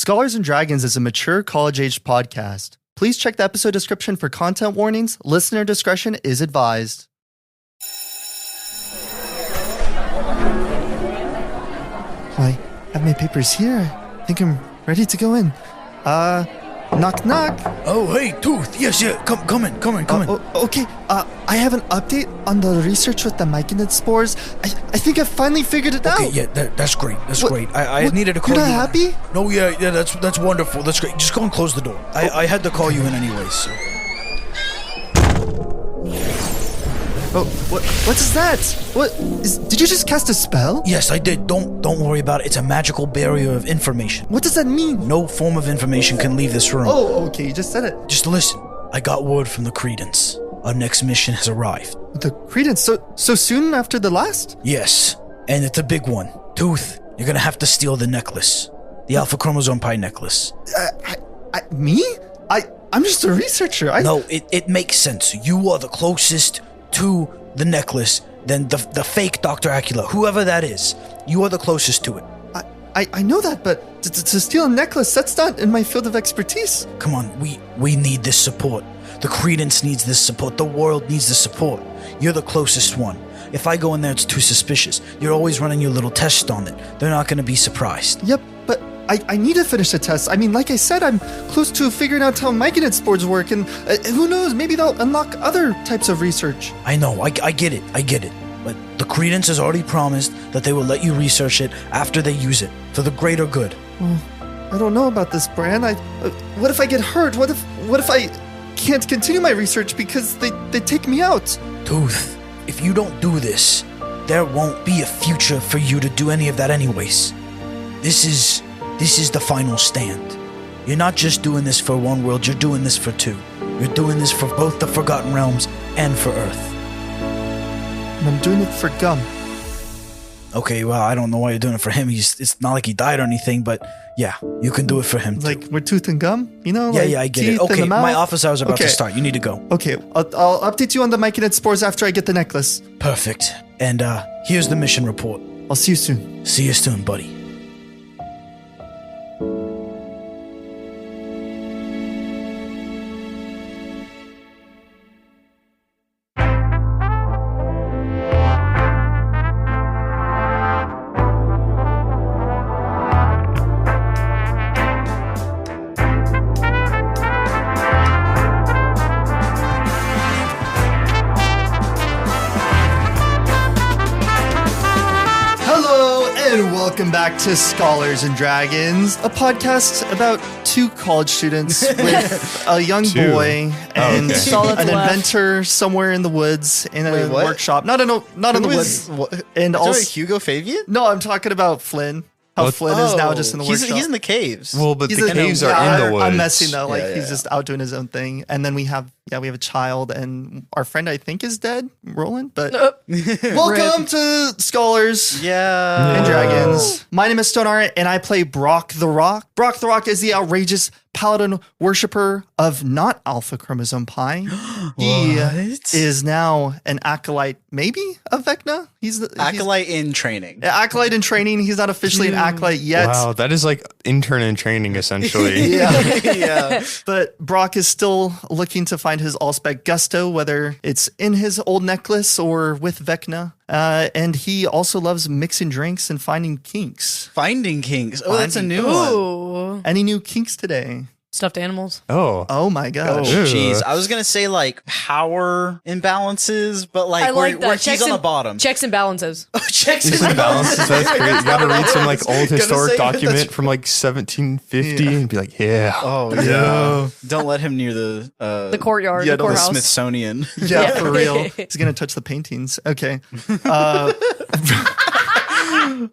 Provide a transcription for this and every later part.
Scholars and Dragons is a mature college-aged podcast. Please check the episode description for content warnings. Listener discretion is advised. I have my papers here. I think I'm ready to go in. Knock, knock. Oh, hey, Tooth. Yes, yeah. Come in. Okay. I have an update on the research with the myconid spores. I think I finally figured it out. Okay, yeah, that's great. Great. I needed to call you. You're not happy? No, yeah, that's wonderful. That's great. Just go and close the door. I had to call you in anyway, so. Oh, what is that? Did you just cast a spell? Yes, I did. Don't worry about it. It's a magical barrier of information. What does that mean? No form of information can leave this room. Oh, okay, you just said it. Just listen. I got word from the Credence. Our next mission has arrived. The Credence? So soon after the last? Yes, and it's a big one. Tooth, you're gonna have to steal the necklace. The Alpha Chromosome Pi necklace. Me? I'm just a researcher. No, it makes sense. You are the closest to the necklace than the fake Dr. Acula, whoever that is. You are the closest to it. I know that, but to steal a necklace, that's not in my field of expertise. Come on, we need this support. The Credence needs this support. The world needs this support. You're the closest one. If I go in there, it's too suspicious. You're always running your little test on it. They're not going to be surprised. Yep, but I need to finish the test. I mean, like I said, I'm close to figuring out how myconid spores work, and who knows, maybe they'll unlock other types of research. I know, I get it. But the Credence has already promised that they will let you research it after they use it, for the greater good. Well, I don't know about this, Bran. What if I get hurt? What if I can't continue my research because they take me out? Tooth, if you don't do this, there won't be a future for you to do any of that anyways. This is the final stand. You're not just doing this for one world, you're doing this for two. You're doing this for both the Forgotten Realms and for Earth. And I'm doing it for Gum. Okay, well, I don't know why you're doing it for him. It's not like he died or anything, but yeah, you can do it for him too. Like we're Tooth and Gum, you know? Yeah, like I get it. Okay, my office hours are about to start. You need to go. Okay, I'll update you on the myconid spores after I get the necklace. Perfect. And here's the mission report. I'll see you soon. See you soon, buddy. Welcome back to Scholars and Dragons, a podcast about two college students with a young boy and an inventor somewhere in the woods in a workshop. Not in the woods. And also Hugo Fabian? No, I'm talking about Flynn. How Flynn is now just in the workshop. He's in the caves. Well, but the caves are in the woods. I'm messing though. He's just out doing his own thing. And then we have a child, and our friend I think is dead, Roland. But welcome to Scholars and Dragons. My name is Stone Ahrendt, and I play Brock the Rock. Brock the Rock is the outrageous paladin worshiper of not Alpha Chromosome Pi. He is now an acolyte, maybe, of Vecna. He's acolyte in training. Acolyte in training. He's not officially an acolyte yet. Wow, that is like intern in training, essentially. Yeah. But Brock is still looking to find his allspec gusto, whether it's in his old necklace or with Vecna. And he also loves mixing drinks and finding kinks. Finding kinks. Oh, that's a new one. Any new kinks today? Stuffed animals. Oh my gosh. Oh, jeez. I was going to say like power imbalances, but like where he's on the bottom. Checks and balances. Oh, checks and balances. That's great. You got to read some like old historic document from like 1750 and be like, oh yeah. Don't let him near the courtyard, the courthouse. Smithsonian. Yeah, for real. He's going to touch the paintings. Okay.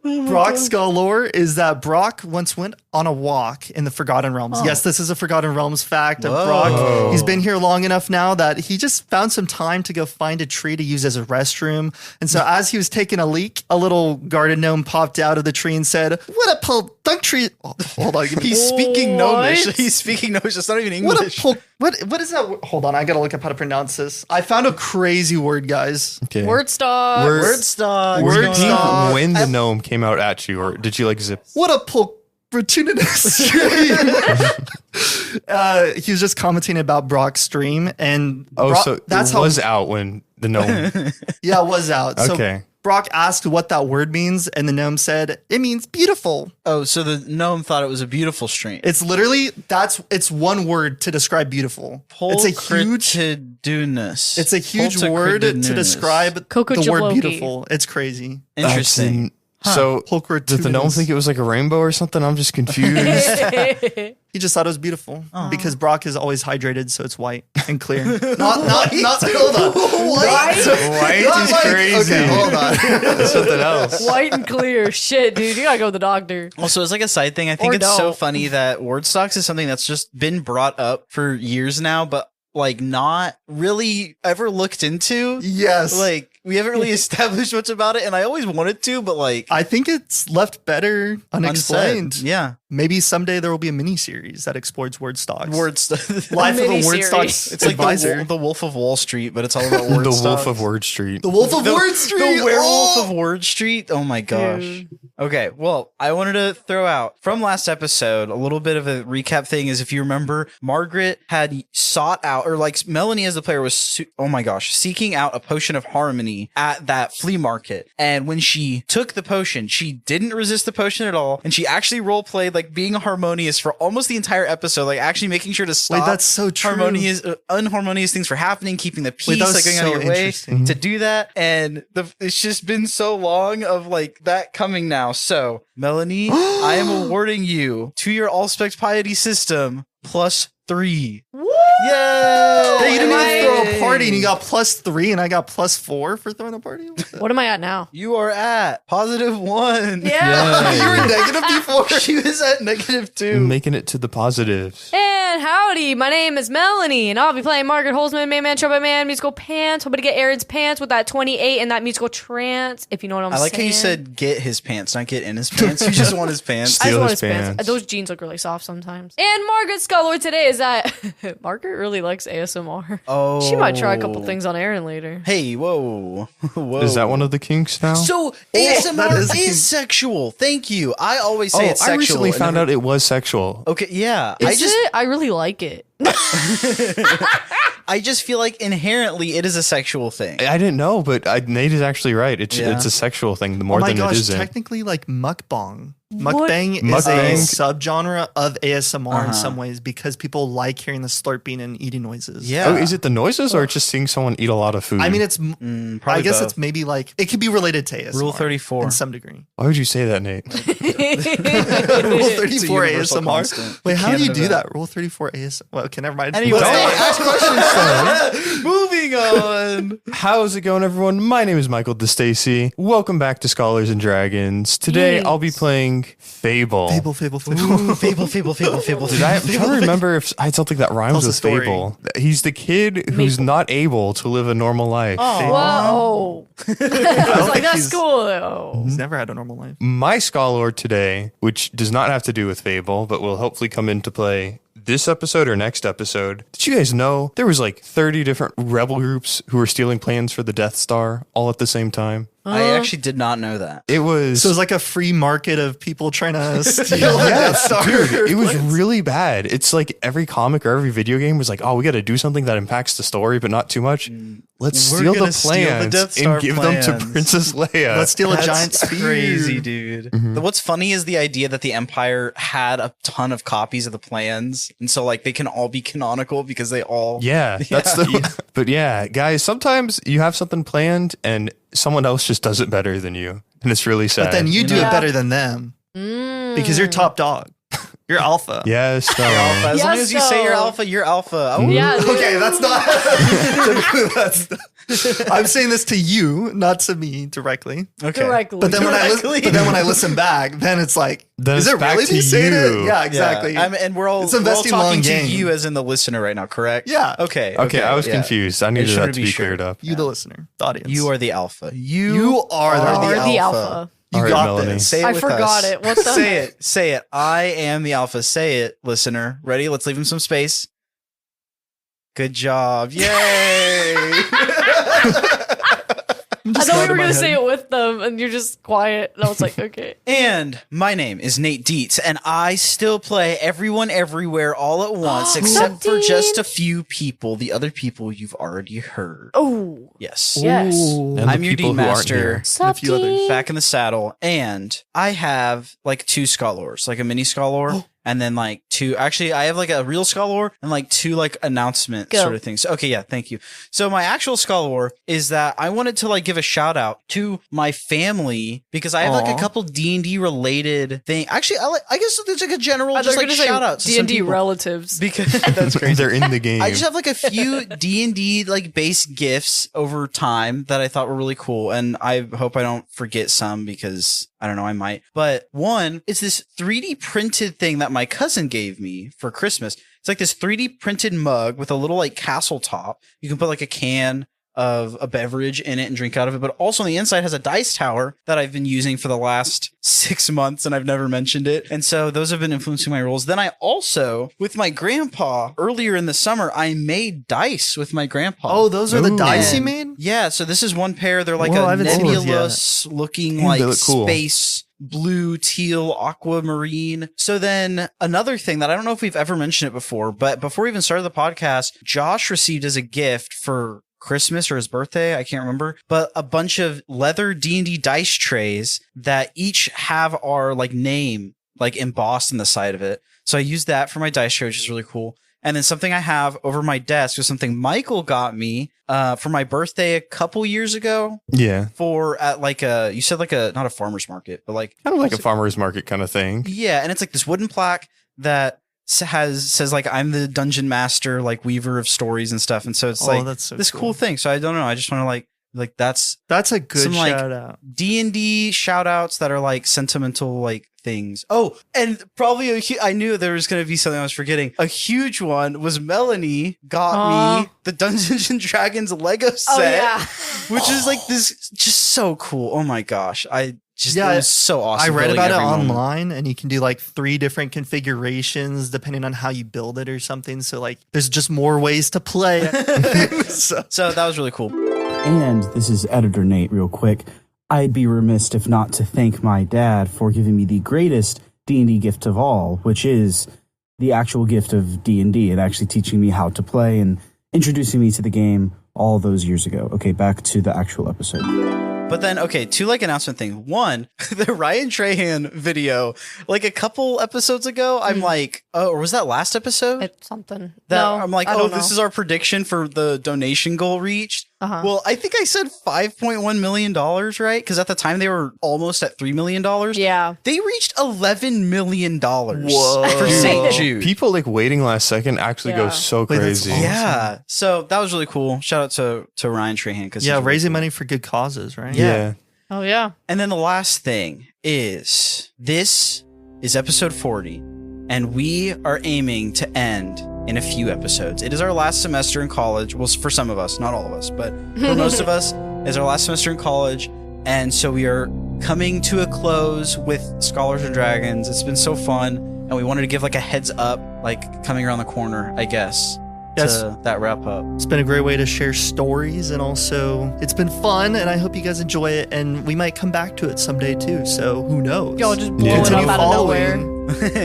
Brock's galore is that Brock once went on a walk in the Forgotten Realms. Oh. Yes, this is a Forgotten Realms fact of Brock. He's been here long enough now that he just found some time to go find a tree to use as a restroom. And so as he was taking a leak, a little garden gnome popped out of the tree and said, "What a peduncular..." Oh, hold on. He's speaking gnomish. He's speaking gnomish. It's not even English. What is that? Hold on. I got to look up how to pronounce this. I found a crazy word, guys. Okay. Word stock. Word stock. When the gnome came out at you, or did you like zip? What a opportunity stream. He was just commenting about Brock's stream, and so that's was out when the gnome. Yeah, it was out. Okay. So Brock asked what that word means, and the gnome said it means beautiful. Oh, so the gnome thought it was a beautiful stream. It's literally it's one word to describe beautiful. It's a huge It's a huge word to describe the word beautiful. It's crazy. Interesting. So did the gnome think it was like a rainbow or something? I'm just confused. He just thought it was beautiful because Brock is always hydrated, so it's white and clear. not hold on. White is crazy. Okay, hold on. That's something else. White and clear. Shit, dude. You gotta go to the doctor. Also, as like a side thing, I think it's so funny that word stocks is something that's just been brought up for years now, but like not really ever looked into. Yes. Like we haven't really established much about it, and I always wanted to, but like I think it's left better unexplained. Unsaid. Yeah. Maybe someday there will be a mini series that explores word stocks. Life of a word stocks. It's advisor. Like the Wolf of Wall Street, but it's all about word stocks. The Wolf of Word Street. The Wolf of Word Street. The Werewolf of Word Street. Oh my gosh. Dude. Okay, well, I wanted to throw out from last episode a little bit of a recap thing. Is if you remember, Margaret had sought out, or like Melanie as the player was, seeking out a potion of harmony at that flea market. And when she took the potion, she didn't resist the potion at all, and she actually role played like being harmonious for almost the entire episode, like actually making sure to stop. Wait, that's so true. Unharmonious things from happening, keeping the peace, like going out of your way to do that. And it's just been so long of like that coming now. So, Melanie, I am awarding you to your Allspec piety system +3. Woo! Yay! Hey, you didn't even throw a party and you got +3 and I got +4 for throwing a party? What am I at now? You are at +1. Yeah. You were negative before. She was at -2. Making it to the positives. And howdy, my name is Melanie, and I'll be playing Margaret Hollsman, main man, trumpet man, musical pants. Hoping to get Aaron's pants with that 28 and that musical trance, if you know what I'm saying. I like how you said get his pants, not get in his pants. You just want his pants. I just want his pants. Those jeans look really soft sometimes. And Margaret's scholar today is that Margaret really likes ASMR. Oh. She might try a couple things on Aaron later. Hey, whoa. Is that one of the kinks now? So ASMR is sexual. Thank you. I always say it's sexual. I recently found out it was sexual. Okay, yeah. I really like it. I just feel like inherently it is a sexual thing. I didn't know, but Nate is actually right. It's a sexual thing. The more than it isn't. Technically, like mukbang. Mukbang is a subgenre of ASMR in some ways because people like hearing the slurping and eating noises. Yeah. Oh, is it the noises or just seeing someone eat a lot of food? I mean, it's. I guess both. It's maybe like it could be related to ASMR. Rule 34 in some degree. Why would you say that, Nate? Rule 34 ASMR. Constant. Wait, how do you do that? Rule 34 ASMR. Well, okay, never mind. Anyway, ask questions. Moving on. How's it going, everyone? My name is Michael DiStasi. Welcome back to Scholars and Dragons. Today, I'll be playing Fable. Fable. Ooh, Fable. I'm trying to remember if I had something that rhymes with Fable. He's the kid who's not able to live a normal life. Oh, whoa. I was like, that's cool, though. He's never had a normal life. My scholar today, which does not have to do with Fable, but will hopefully come into play this episode or next episode. Did you guys know there was like 30 different rebel groups who were stealing plans for the Death Star all at the same time? I actually did not know that. It was... So it was like a free market of people trying to steal the Death Star. Dude, it was really bad. It's like every comic or every video game was like, oh, we got to do something that impacts the story, but not too much. Let's steal the plans and give them to Princess Leia. Let's steal a giant spear. Crazy, dude. Mm-hmm. What's funny is the idea that the Empire had a ton of copies of the plans, and so like they can all be canonical because they all... That's the... But yeah, guys, sometimes you have something planned and someone else just does it better than you, and it's really sad. But then you do it better than them because you're top dog. You're alpha. Yes, alpha. As long as you say you're alpha, you're alpha. Oh. Yeah. Okay, that's not. I'm saying this to you, not to me directly. Okay. Directly. But then when I listen back, then it's like, is it really me saying it? Yeah, exactly. Yeah. And we're all talking to you as in the listener right now, correct? Yeah. Okay. I was confused. I needed that to be cleared up. You, the listener, the audience. You are the alpha. You are the alpha. You got Melanie. this. Say it I with forgot us. it. What the Say it. I am the alpha. Say it, listener. Ready? Let's leave him some space. Good job. Yay. I thought we were going to say it with them, and you're just quiet. And I was like, okay. And my name is Nate Dietz, and I still play Everyone Everywhere all at once, except for just a few people. The other people you've already heard. Oh. Yes. Yes. I'm your Dean Master. Sup, a few others Dean? back in the saddle. And I have like 2 scholars, like a mini scholar. And then like 2, actually I have like a real scholar and like 2 like announcement sort of things. Okay. Yeah. Thank you. So my actual scholar is that I wanted to like give a shout out to my family because I have like a couple D&D related thing. Actually, I guess there's like a general just like shout out to D&D relatives because that's crazy. They're in the game. I just have like a few D&D like base gifts over time that I thought were really cool. And I hope I don't forget some because I don't know, I might. But one is this 3D printed thing that my cousin gave me for Christmas. It's like this 3D printed mug with a little like castle top. You can put like a can of a beverage in it and drink out of it. But also on the inside has a dice tower that I've been using for the last 6 months and I've never mentioned it. And so those have been influencing my roles. Then I also, with my grandpa, earlier in the summer, I made dice with my grandpa. Oh, those are the dice you made? Yeah, so this is one pair. They're like a nebulous looking like space blue, teal, aquamarine. So then another thing that I don't know if we've ever mentioned it before, but before we even started the podcast, Josh received as a gift for Christmas or his birthday, I can't remember, but a bunch of leather D&D dice trays that each have our like name like embossed in the side of it. So I used that for my dice tray, which is really cool. And then something I have over my desk was something Michael got me for my birthday a couple years ago. Yeah. For at like a, you said like a, not a farmer's market, but like kind of like a farmer's market kind of thing. Yeah. And it's like this wooden plaque that says like, I'm the dungeon master, like weaver of stories and stuff. And so it's like that's so this cool thing. So I don't know. I just want to like that's a good some, shout out. D&D shout outs that are like sentimental like things. Oh, and probably I knew there was going to be something I was forgetting. A huge one was Melanie got me the Dungeons and Dragons Lego set, which is like this just so cool. Oh my gosh. It was so awesome. I read about it online and you can do like 3 different configurations depending on how you build it or something. So like there's just more ways to play. So that was really cool. And this is Editor Nate real quick. I'd be remiss if not to thank my dad for giving me the greatest D&D gift of all, which is the actual gift of D&D and actually teaching me how to play and introducing me to the game all those years ago. Okay, back to the actual episode. But then, okay, 2 like announcement things. One, the Ryan Trahan video, like a couple episodes ago, I'm like, oh, or was that last episode? It's something. I'm like, this is our prediction for the donation goal reached. Well, I think I said $5.1 million, right? Because at the time they were almost at $3 million. Yeah. They reached $11 million Whoa. for St. Jude. People like waiting last second actually go so crazy. Awesome. Yeah. So that was really cool. Shout out to Ryan Trahan. Yeah, raising money for good causes, right? Yeah. Oh, yeah. And then the last thing is this is episode 40, and we are aiming to end in a few episodes. It is our last semester in college. Well, for some of us, not all of us, but for most of us, it's our last semester in college. And so we are coming to a close with Scholars and Dragons. It's been so fun. And we wanted to give like a heads up, like coming around the corner, I guess. Yes. To that wrap up. It's been a great way to share stories, and also it's been fun, and I hope you guys enjoy it, and we might come back to it someday too, so who knows? Y'all just blow it up out of nowhere.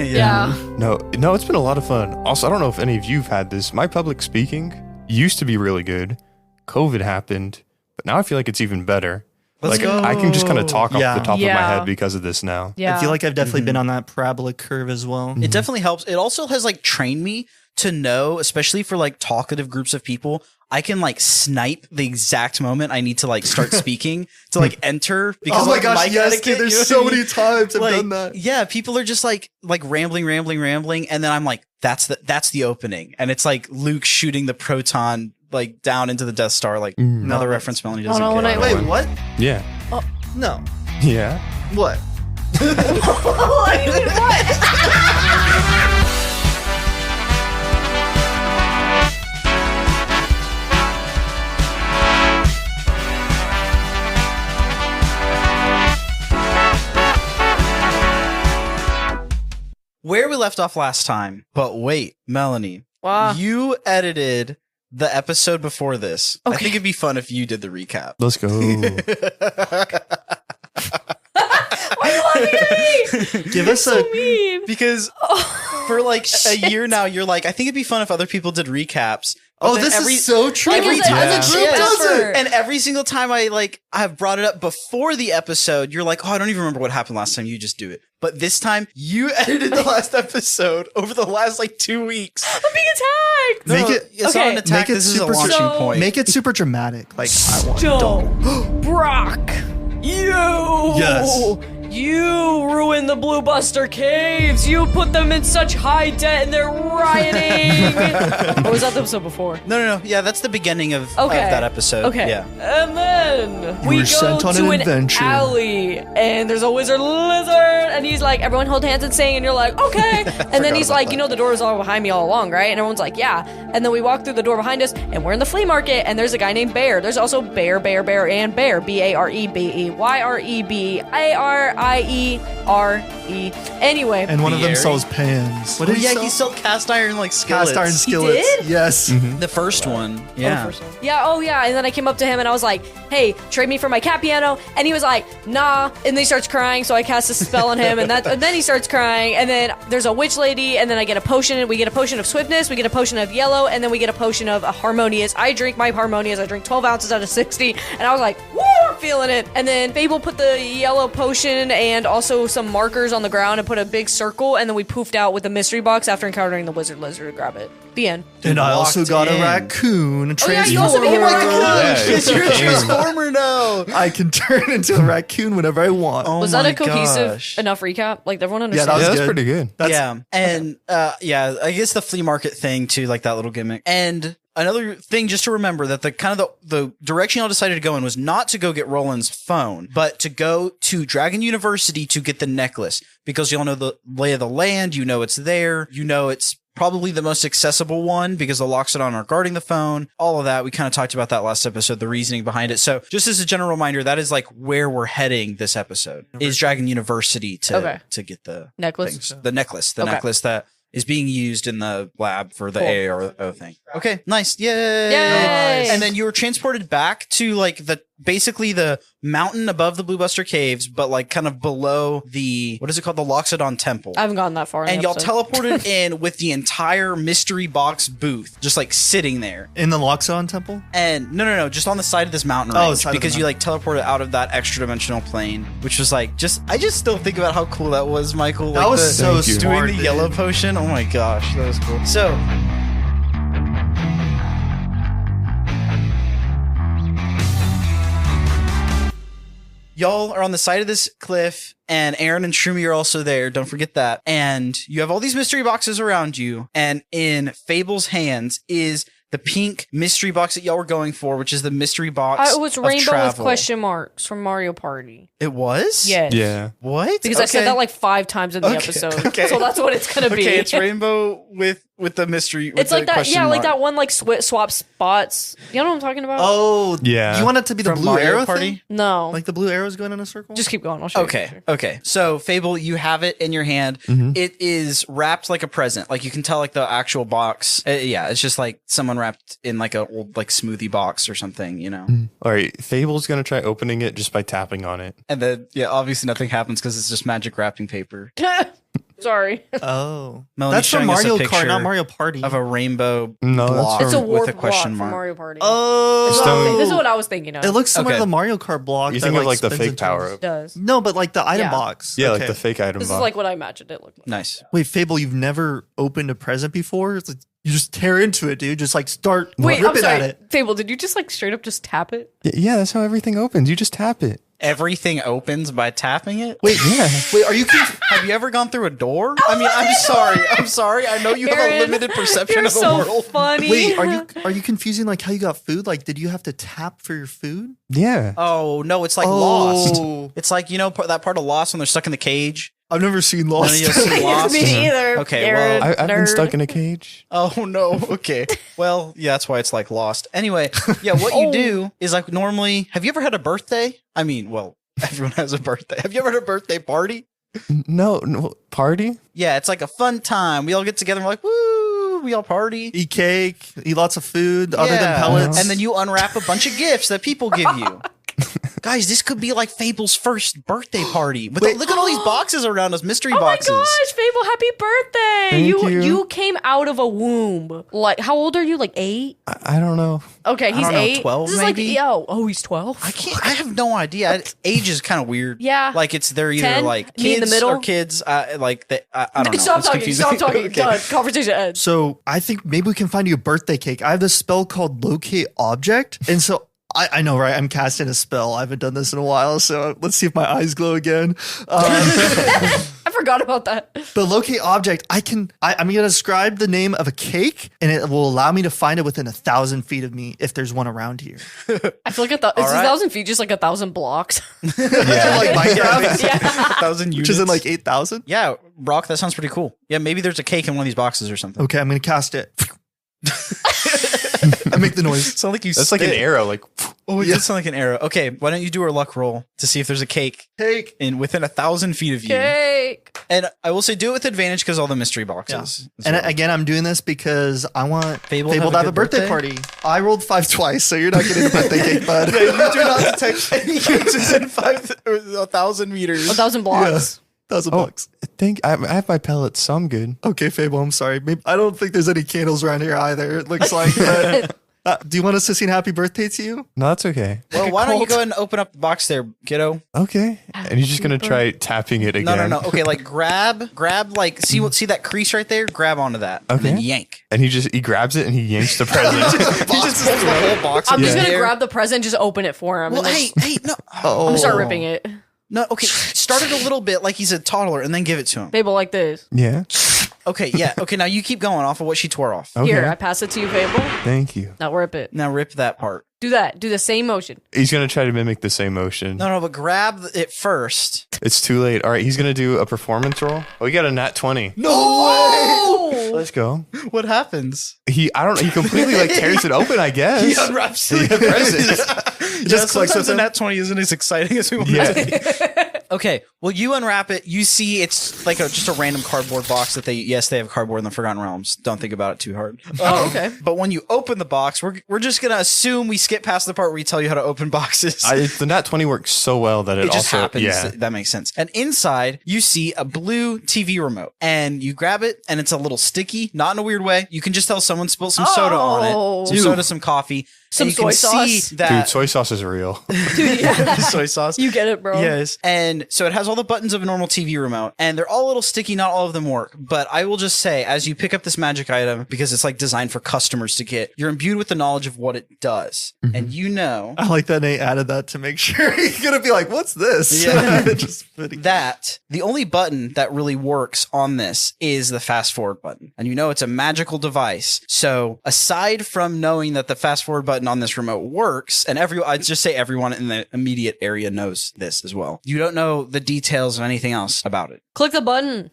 Yeah. No, it's been a lot of fun. Also, I don't know if any of you've had this. My public speaking used to be really good. COVID happened, but now I feel like it's even better. Let's go. I can just kind of talk off the top of my head because of this now. Yeah. I feel like I've definitely been on that parabolic curve as well. It definitely helps. It also has like trained me to know, especially for like talkative groups of people, I can like snipe the exact moment I need to like start speaking to like enter. Because, oh my gosh, yes, dude, there's so many times I've done that. Yeah, people are just like rambling, and then I'm like, that's the opening, and it's like Luke shooting the proton like down into the Death Star, like another reference Melanie doesn't get. Wait, what? Yeah. Oh, no. Yeah. What? What? Where we left off last time, but wait, Melanie, Wow. you edited the episode before this. Okay. I think it'd be fun if you did the recap. Let's go. Why are you laughing at me? Give us So a mean. Because for like a year now, you're like, I think it'd be fun if other people did recaps. But then this is so true. Every time the group does it. And every single time I've brought it up before the episode, you're like, oh, I don't even remember what happened last time. You just do it. But this time, you edited the last episode over the last 2 weeks. I'm being attacked. It's not an attack. This is a launching point. Make it super dramatic. Like I want. Don't. Brock. You. Yes. You ruined the Blue Buster Caves. You put them in such high debt and they're rioting. Or was that the episode before? No. Yeah, that's the beginning of that episode. Okay. Yeah. And then we were go sent on to an an adventure. alley and there's a wizard lizard and he's like, everyone hold hands and sing, and you're like, okay. And then he's like, the door is all behind me all along, right? And everyone's like, yeah. And then we walk through the door behind us and we're in the flea market and there's a guy named Bear. There's also Bear, and Bear. BAREBEYRE. Anyway. And one of them Bear. sells pans. What did he sell? He sold cast iron skillets. Cast iron skillets. did? Yes. The first one. Yeah. Yeah. And then I came up to him and I was like, hey, trade me for my cat piano. And he was like, nah. And then he starts crying. So I cast a spell on him and then he starts crying. And then there's a witch lady. And then I get a potion. We get a potion of swiftness. We get a potion of yellow. And then we get a potion of harmonious. I drink my harmonious. I drink 12 ounces out of 60. And I was like, woo, I'm feeling it. And then Fable put the yellow potion and also some markers on the ground and put a big circle. And then we poofed out with the mystery box after encountering the wizard lizard to grab it. The end. And I also got in. a raccoon. Oh, yeah, you also became a raccoon. You're a transformer now. I can turn into a raccoon whenever I want. Oh Was that my a cohesive gosh. enough recap? Like, everyone Yeah, understands? that was That's good. pretty good. I guess the flea market thing too, like that little gimmick. And another thing just to remember that the direction y'all decided to go in was not to go get Roland's phone, but to go to Dragon University to get the necklace, because y'all know the lay of the land, you know it's there, you know it's probably the most accessible one because the Loxodon are guarding the phone, all of that. We kind of talked about that last episode, the reasoning behind it. So just as a general reminder, that is like where we're heading this episode is Dragon University to get the Necklace? things. The necklace that is being used in the lab for the AARO thing. Okay, nice. Yay. Yay. And then you were transported back to like basically the mountain above the Blue Buster Caves, but like kind of below the, what is it called? The Loxodon Temple. I haven't gotten that far. And y'all teleported in with the entire mystery box booth, just like sitting there. In the Loxodon Temple? And no, just on the side of this mountain range, because you like teleported out of that extra dimensional plane, which was like I just still think about how cool that was, Michael. That like was so doing smart, the dude. yellow potion. Oh my gosh, that was cool. So y'all are on the side of this cliff, and Aaron and Shroomy are also there. Don't forget that. And you have all these mystery boxes around you, and in Fable's hands is the pink mystery box that y'all were going for, which is the mystery box. It was of rainbow with travel. question marks from Mario Party. It was? Yes. Yeah. What? Because I said that like 5 times in the episode. Okay. So that's what it's going to be. Okay, it's rainbow with the mystery. With It's like the that, question like mark. that one like swap spots. You know what I'm talking about? Oh, Yeah. You want it to be the From blue Mario arrow Party? thing? No. Like the blue arrows going in a circle? Just keep going. I'll show you. a picture. Okay. So Fable, you have it in your hand. It is wrapped like a present. Like you can tell, like the actual box. It's just like someone wrapped in like a old like smoothie box or something, you know. All right. Fable's going to try opening it just by tapping on it. And then obviously nothing happens because it's just magic wrapping paper Sorry. Oh. Melanie's That's from showing us a Mario Kart, picture not Mario Party. of a rainbow No, block that's It's a from- warp with a question block mark. from Mario Party. Oh. This is what I was thinking of. It looks similar Okay. to the Mario Kart block. You that, think of like the spins fake into- power It up. does. No, but like the item Yeah. box. Yeah, Okay. like the fake item This box. is like what I imagined it looked like. Nice. Wait, Fable, you've never opened a present before? It's like, you just tear into it, dude. Just like start Wait, I'm ripping sorry. at it. Fable, did you just like straight up just tap it? Yeah, that's how everything opens. You just tap it. Everything opens by tapping it. Wait, wait, are you Have you ever gone through a door? I mean, I'm sorry. I know you have a Aaron, limited perception You're of the so world. funny. Wait, are you confusing like how you got food? Like, did you have to tap for your food? Yeah. Oh no, it's like Lost. It's like, you know, that part of Lost when they're stuck in the cage. I've never seen Lost. None of you have seen Lost? Me either. Okay, Aaron, well, I've been nerd. stuck in a cage. Oh no. Okay. Well, yeah, that's why it's like Lost. Anyway, yeah, what you do is like normally. Have you ever had a birthday? I mean, well, everyone has a birthday. Have you ever had a birthday party? No, party? Yeah, it's like a fun time. We all get together and we're like, woo! Woo, we all party. Eat cake, eat lots of food other than pellets. And then you unwrap a bunch of gifts that people give you. Guys, this could be like Fable's first birthday party. But look at all these boxes around us, mystery boxes. Oh my gosh, Fable, happy birthday! Thank you. You came out of a womb. Like, how old are you? Like 8? I don't know. Okay, he's I don't know, 8. 12 this maybe? Is like, he's 12. I have no idea. Age is kind of weird. Yeah. Like they're either 10? like Me in the kids middle? or kids. I don't know. Stop It's talking. confusing. Stop talking. Okay. Done. Conversation ends. So I think maybe we can find you a birthday cake. I have this spell called locate object. And so I know, right? I'm casting a spell. I haven't done this in a while. So let's see if my eyes glow again. I forgot about that. But locate object, I'm going to describe the name of a cake and it will allow me to find it within 1,000 feet of me if there's one around here. I feel like it's 1,000 feet, just like 1,000 blocks. Like Minecraft, Yeah. 1,000 units. which is in like 8,000. Yeah, Brock, that sounds pretty cool. Yeah, maybe there's a cake in one of these boxes or something. Okay, I'm going to cast it. I make the noise. Sound like you That's like an arrow. Like, Oh, it does sound like an arrow. Okay, why don't you do a luck roll to see if there's a cake within 1,000 feet of you? Cake. And I will say do it with advantage because all the mystery boxes. Yeah. And again, I'm doing this because I want Fable to have a good birthday party. I rolled 5 twice, so you're not getting a birthday cake, bud. You do not detect any cases in 1,000 meters. 1,000 blocks. $1,000. I think I have my pellets, so I'm good. Okay, Fable, I'm sorry. Maybe, I don't think there's any candles around here either. It looks like. But, do you want us to sing happy birthday to you? No, that's okay. Well, why don't you go ahead and open up the box there, kiddo? Okay. And you're just going to try tapping it again. No. Okay, like grab, like, see that crease right there? Grab onto that. And then yank. And he grabs it and he yanks the present. He just pulls the whole box. I'm just in going to there. grab the present, just open it for him. Well, and hey, no. I'm going to start ripping it. No, okay. Start it a little bit like he's a toddler and then give it to him. Fable like this. Yeah. Okay, yeah. Okay, now you keep going off of what she tore off. Okay. Here, I pass it to you, Fable. Thank you. Now rip it. Now rip that part. Do that. Do the same motion. He's going to try to mimic the same motion. No, but grab it first. It's too late. All right, he's going to do a performance roll. Oh, he got a nat 20. Oh! Let's go. What happens? He completely like tears it open, I guess. He unwraps it. Just clicks sometimes with a him. nat 20 isn't as exciting as we want it to be. Okay, well, you unwrap it. You see it's like just a random cardboard box that they have cardboard in the Forgotten Realms. Don't think about it too hard. Oh, okay. But when you open the box, we're just going to assume we skip past the part where we tell you how to open boxes. The nat 20 works so well that it just also happens. Yeah. That makes sense. And inside, you see a blue TV remote. And you grab it, and it's a little sticky, not in a weird way. You can just tell someone spilled some soda on it. Some soda, some coffee. Some and you soy can sauce. see that Dude, soy sauce is real. Dude, yeah. soy sauce. You get it, bro. Yes. And so it has all the buttons of a normal TV remote, and they're all a little sticky. Not all of them work. But I will just say, as you pick up this magic item, because it's like designed for customers to get, you're imbued with the knowledge of what it does. And you know I like that Nate added that to make sure he's going to be like, what's this? Yeah. Just fitting. that the only button that really works on this is the fast forward button. And you know it's a magical device. So aside from knowing that the fast forward button on this remote works, and I'd just say everyone in the immediate area knows this as well. You don't know the details of anything else about it. Click the button.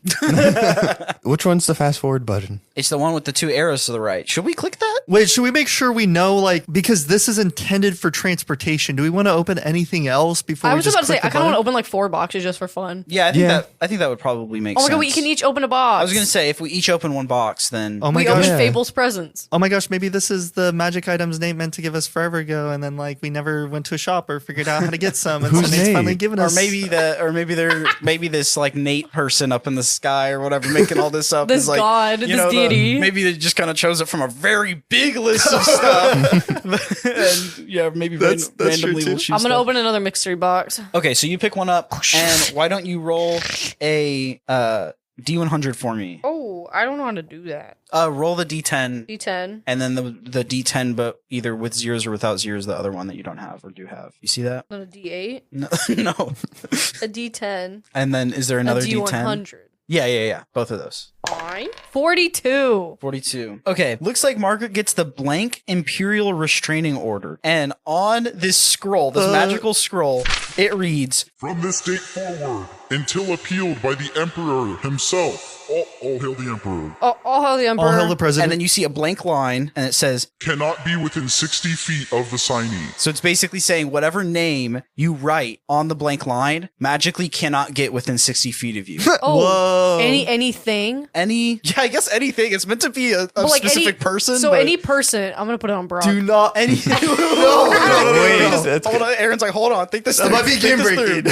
Which one's the fast forward button? It's the one with the 2 arrows to the right. Should we click that? Wait, should we make sure we know, like, because this is intended for transportation, do we want to open anything else before I we was just about to say, click the I kind of want to button? open like 4 boxes just for fun. Yeah, I think that would probably make Oh my sense. god, we can each open a box. I was going to say, if we each open one box, then... Oh my we gosh. open Yeah. Fable's presents. Oh my gosh, maybe this is the magic items Nate meant to give us forever ago, and then like we never went to a shop or figured out how to get some, and so Who's Nate's Nate? finally given Or us. maybe this like Nate person up in the sky or whatever making all this up. This is like, god, you this know, deity. Maybe they just kind of chose it from a very big list of stuff. And yeah, maybe That's true, randomly too. we'll choose I'm gonna stuff. open another mystery box. Okay, so you pick one up, and why don't you roll a D100 for me? Oh, I don't know how to do that. Roll the D10. D10. And then the D10, but either with zeros or without zeros, the other one that you don't have or do have. You see that? Then a D8. No. A D10. And then is there another a D10? D100. Yeah. Both of those. Fine. 42. 42. Okay, looks like Margaret gets the blank Imperial Restraining Order. And on this scroll, this magical scroll, it reads, From this date forward, until appealed by the Emperor himself. All hail the Emperor. All hail the Emperor. All hail the president. And then you see a blank line, and it says, cannot be within 60 feet of the signee. so it's basically saying whatever name you write on the blank line magically cannot get within 60 feet of you. Oh, anything? I guess anything. It's meant to be a specific person. So but any person, I'm going to put it on Brock. Do not. any. Hold on. Aaron's like, hold on. Think this through. That might be game breaking.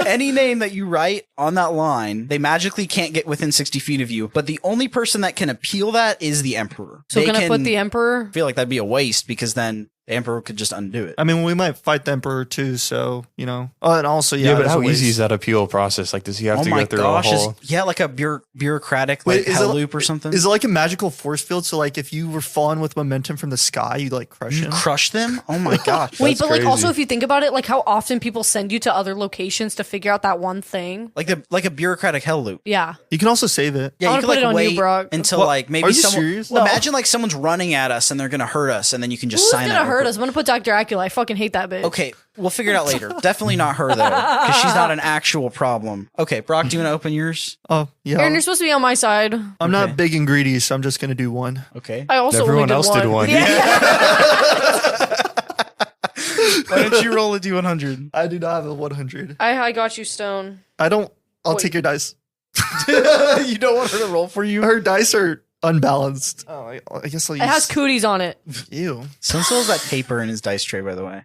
Any name that you write on that line, they magically can't get within 60 feet of you. But the only person that can appeal that is the Emperor. So can I put the Emperor? I feel like that'd be a waste because then the Emperor could just undo it. I mean, we might fight the Emperor too, so, you know. Oh, and also, Yeah, but there's how a ways. easy is that appeal process? Like, does he have to go through a whole... like a bureaucratic Wait, hell loop or something? Is it like a magical force field? So, like, if you were falling with momentum from the sky, you'd, like, crush You him? crush them? Oh my gosh. Wait, but like also crazy. if you think about it, like how often people send you to other locations to figure out that one thing. Like a bureaucratic hell loop. Yeah. You can also save it. Yeah, I you wanna could put like it on you, wait Brock. until What? like maybe Are you someone. serious? Well, No. imagine like someone's running at us and they're gonna hurt us, and then you can just Who's sign gonna that. hurt us? I'm gonna put Dr. Dracula. I fucking hate that bitch. Okay, we'll figure it out later. Definitely not her though, because she's not an actual problem. Okay, Brock, do you want to open yours? Oh, yeah. Aaron, you're supposed to be on my side. I'm not big and greedy, so I'm just going to do one. Okay. I also Everyone only else did one. Yeah. Why don't you roll a D100? I do not have a 100. I got you, Stone. I'll Wait. take your dice. You don't want her to roll for you? Her dice are unbalanced. Oh, I guess I'll use... It has cooties on it. Ew. Sun still has that paper in his dice tray, by the way.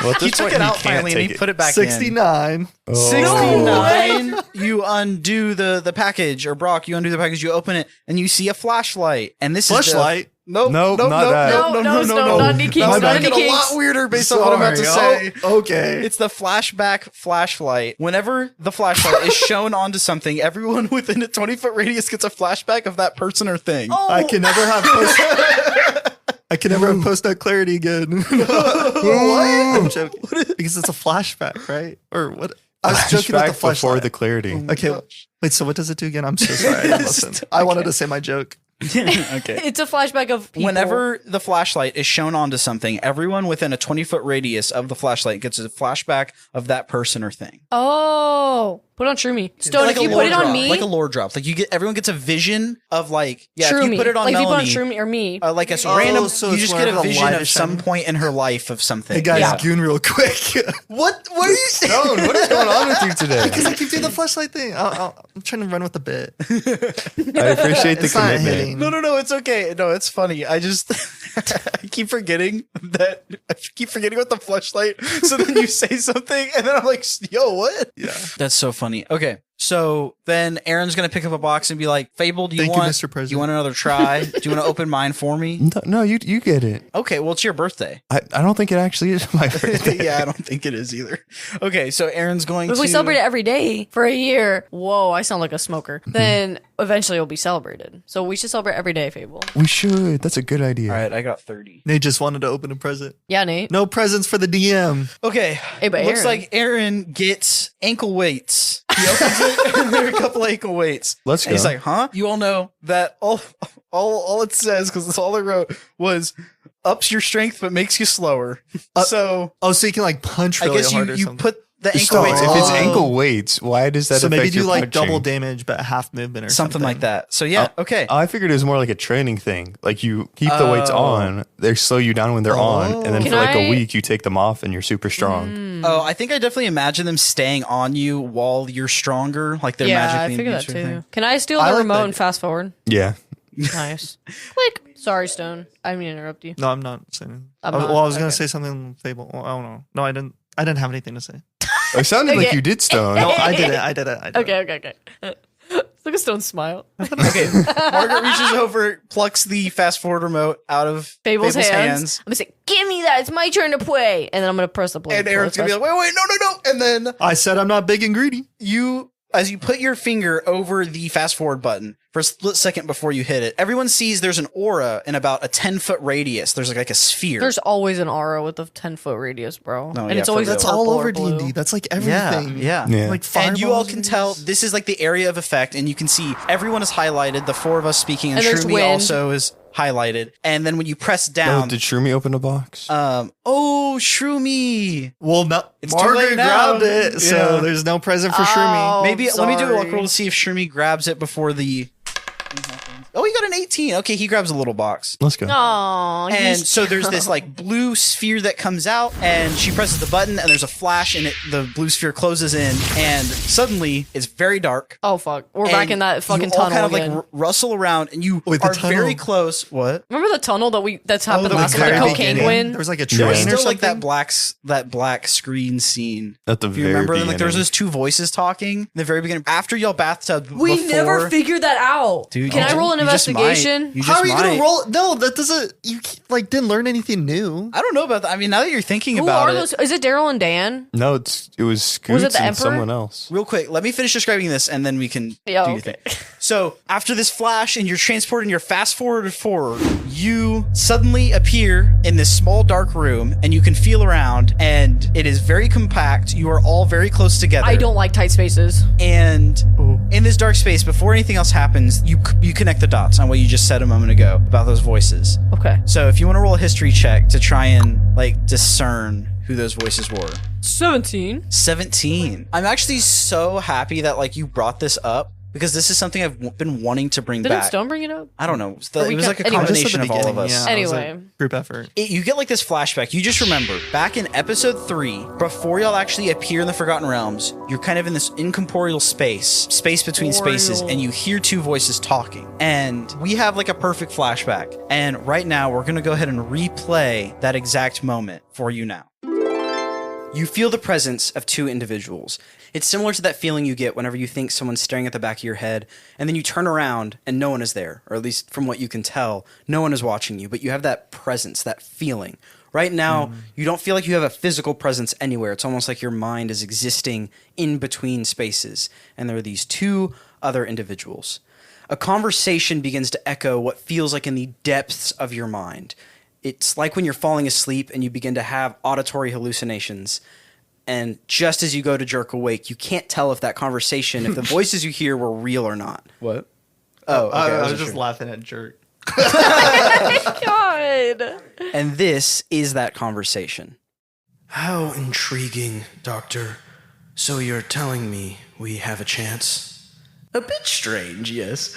Well, at He this took point, it out can't finally and take he put it back in. 69. Oh. 69. You undo the package, or Brock, you undo the package, you open it, and you see a flashlight. And this Flashlight? is Nope, Nope, not that. No, Stone, not any kinks, That not would make any it a lot kinks. weirder based on what I'm about to say. Oh, okay. It's the flashback flashlight. Whenever the flashlight is shown onto something, everyone within a 20-foot radius gets a flashback of that person or thing. Oh. I can never have post-nut clarity again. What? I'm joking. Because it's a flashback, right? Or what? I was joking about the Flashback before flashlight. the clarity. Okay, wait, so what does it do again? I'm so sorry. I didn't listen. I wanted to say my joke. Okay. It's a flashback of people. Whenever the flashlight is shown onto something, everyone within a 20-foot radius of the flashlight gets a flashback of that person or thing. Oh, put on Shroomy. Stone, if you put it on me, like a lore drop, like everyone gets a vision of like, if you Shroomy. put it on like Melanie, if you put on Shroomy or me. like a random, so you it's just get a whenever the vision light of is some shining. point in her life of something. Hey guys, Yeah. goon real quick. What are you Stone, what is going on with you today? Because I keep doing the flashlight thing. I'm trying to run with the bit. I appreciate the It's not commitment. hitting. No, it's okay. No, it's funny. I just I keep forgetting what the flashlight. So then you say something, and then I'm like, "Yo, what?" Yeah. That's so funny. Okay, so then Aaron's gonna pick up a box and be like, "Fable, do you Thank you, want? Mr. President. Do you want another try? Do you want to open mine for me?" No, you get it. Okay, well, it's your birthday. I don't think it actually is my birthday. Yeah, I don't think it is either. Okay, so Aaron's going If to. we celebrate it every day for a year, whoa, I sound like a smoker. Then eventually it'll be celebrated. So we should celebrate every day, Fable. We should. That's a good idea. All right, I got 30. Nate just wanted to open a present. Yeah, Nate. No presents for the DM. Okay. Hey, but looks Aaron. like Aaron gets ankle weights. He opens it and there are a couple ankle weights. Let's And he's go. like, huh? You all know that all it says, because that's all I wrote, was ups your strength but makes you slower. So Oh, so you can like punch I really guess hard or you something. put the ankle Stone, weights if it's Oh. ankle weights, why does that So affect maybe do your like punching? double damage but half movement or something like that. So yeah, okay. I figured it was more like a training thing. Like you keep the weights Oh. on, they slow you down when they're on, and then Can for like I- a week you take them off and you're super strong. Oh, I think I definitely imagine them staying on you while you're stronger. Like they're Yeah, I magically figured that induced or anything. too. Can I steal I the like remote that. and fast forward? Yeah. Nice. Click. Sorry, Stone. I didn't mean to interrupt you. No, I'm not saying. I'm I not. was gonna Okay. say something Fable. Well, I don't know. No, I didn't have anything to say. It sounded like Okay. you did, Stone. No, I did it. Okay. Look at Stone smile. Okay. Margaret reaches over, plucks the fast forward remote out of Fable's hands. I'm gonna say, "Give me that! It's my turn to play." And then I'm gonna press the play. and Aaron's gonna be like, wait, no. And then I said I'm not big and greedy. as you put your finger over the fast forward button for a split second before you hit it, everyone sees there's an aura in about a 10-foot radius. There's like a sphere. There's always an aura with a 10-foot radius, bro. No, and yeah, it's always for real. That's purple all or over blue. D&D. That's like everything. Yeah. Yeah. Like And you all fireballs can tell this is like the area of effect, and you can see everyone is highlighted. The four of us speaking, and And there's Shroomy wind. also is highlighted. And then when you press Oh, down, did Shroomy open a box? Shroomy. Well, no, It's too Margaret late now. grabbed it, so Yeah. there's no present for Oh. Shroomy. Maybe let me do a luck sorry. roll to see if Shroomy grabs it before the. Oh, he got an 18. Okay, he grabs a little box. Let's go. Oh, And so there's this like blue sphere that comes out, and she presses the button, and there's a flash, and the blue sphere closes in, and suddenly it's very dark. Oh fuck, we're back in that fucking you all tunnel kind of again. like rustle around, and you Wait, the are tunnel. very close. What? Remember the tunnel that's happened the last with the very cocaine beginning. win? There was like a There train was or still something. like that black screen scene. At the If you very remember, beginning. like there was those two voices talking in the very beginning after y'all bathtub. We before, never figured that out. Dude, Can I roll an you just might. investigation? You How just are you might. gonna roll? No, that doesn't. You like didn't learn anything new. I don't know about that. I mean, now that you're thinking Who about are it, those? Is it Daryl and Dan? No, it was Scoots it the and Emperor? someone else. real quick, let me finish describing this, and then we can Yeah, do your okay. thing. So after this flash, and you're transported, and you're fast forwarded forward, you suddenly appear in this small dark room, and you can feel around, and it is very compact. You are all very close together. I don't like tight spaces. And in this dark space, before anything else happens, you connect the dots on what you just said a moment ago about those voices. Okay. So if you want to roll a history check to try and like discern who those voices were. 17. 17. I'm actually so happy that like you brought this up because this is something I've been wanting to bring Didn't back. Stone bring it up? I don't know. It Or we was can- like a anyway. combination of all of us. Yeah, it was a Anyway. group effort. You get like this flashback. You just remember back in episode 3, before y'all actually appear in the Forgotten Realms, you're kind of in this incorporeal space between spaces, and you hear two voices talking. And we have like a perfect flashback. And right now, we're going to go ahead and replay that exact moment for you now. You feel the presence of two individuals. It's similar to that feeling you get whenever you think someone's staring at the back of your head, and then you turn around and no one is there, or at least from what you can tell, no one is watching you, but you have that presence, that feeling. Right now, you don't feel like you have a physical presence anywhere. It's almost like your mind is existing in between spaces, and there are these two other individuals. A conversation begins to echo what feels like in the depths of your mind. It's like when you're falling asleep and you begin to have auditory hallucinations. And just as you go to jerk awake, you can't tell if that conversation, if the voices you hear were real or not. What? Oh, okay, I was wasn't just sure. laughing at jerk. God. And this is that conversation. How intriguing, Doctor. So you're telling me we have a chance? A bit strange, yes,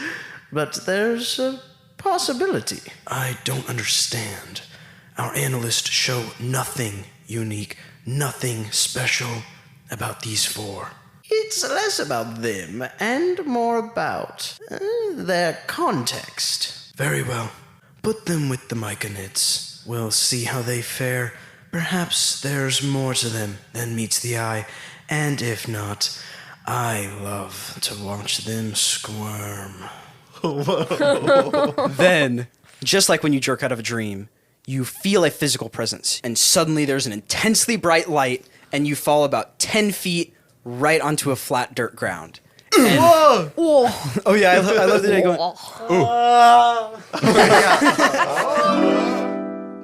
but there's a possibility. I don't understand. Our analysts show nothing unique, nothing special about these four. It's less about them and more about their context. Very well. Put them with the Myconids. We'll see how they fare. Perhaps there's more to them than meets the eye, and if not, I love to watch them squirm. Then, just like when you jerk out of a dream, you feel a physical presence, and suddenly there's an intensely bright light, and you fall about 10 feet right onto a flat dirt ground. And- Whoa. Oh yeah, I love the day going.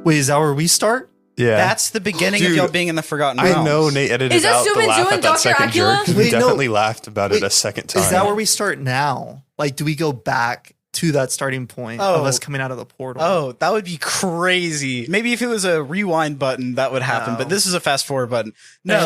Wait, is that where we start? Yeah. That's the beginning of Dude, y'all being in the Forgotten I Realms. know Nate edited Is that out the Suman laugh Zu at and that Dr. second Acula? jerk. We Wait, no. definitely laughed about it Wait, a second time. Is that where we start now? Like, do we go back to that starting point of us coming out of the portal? Oh, that would be crazy. Maybe if it was a rewind button, that would happen. No. But this is a fast forward button. No,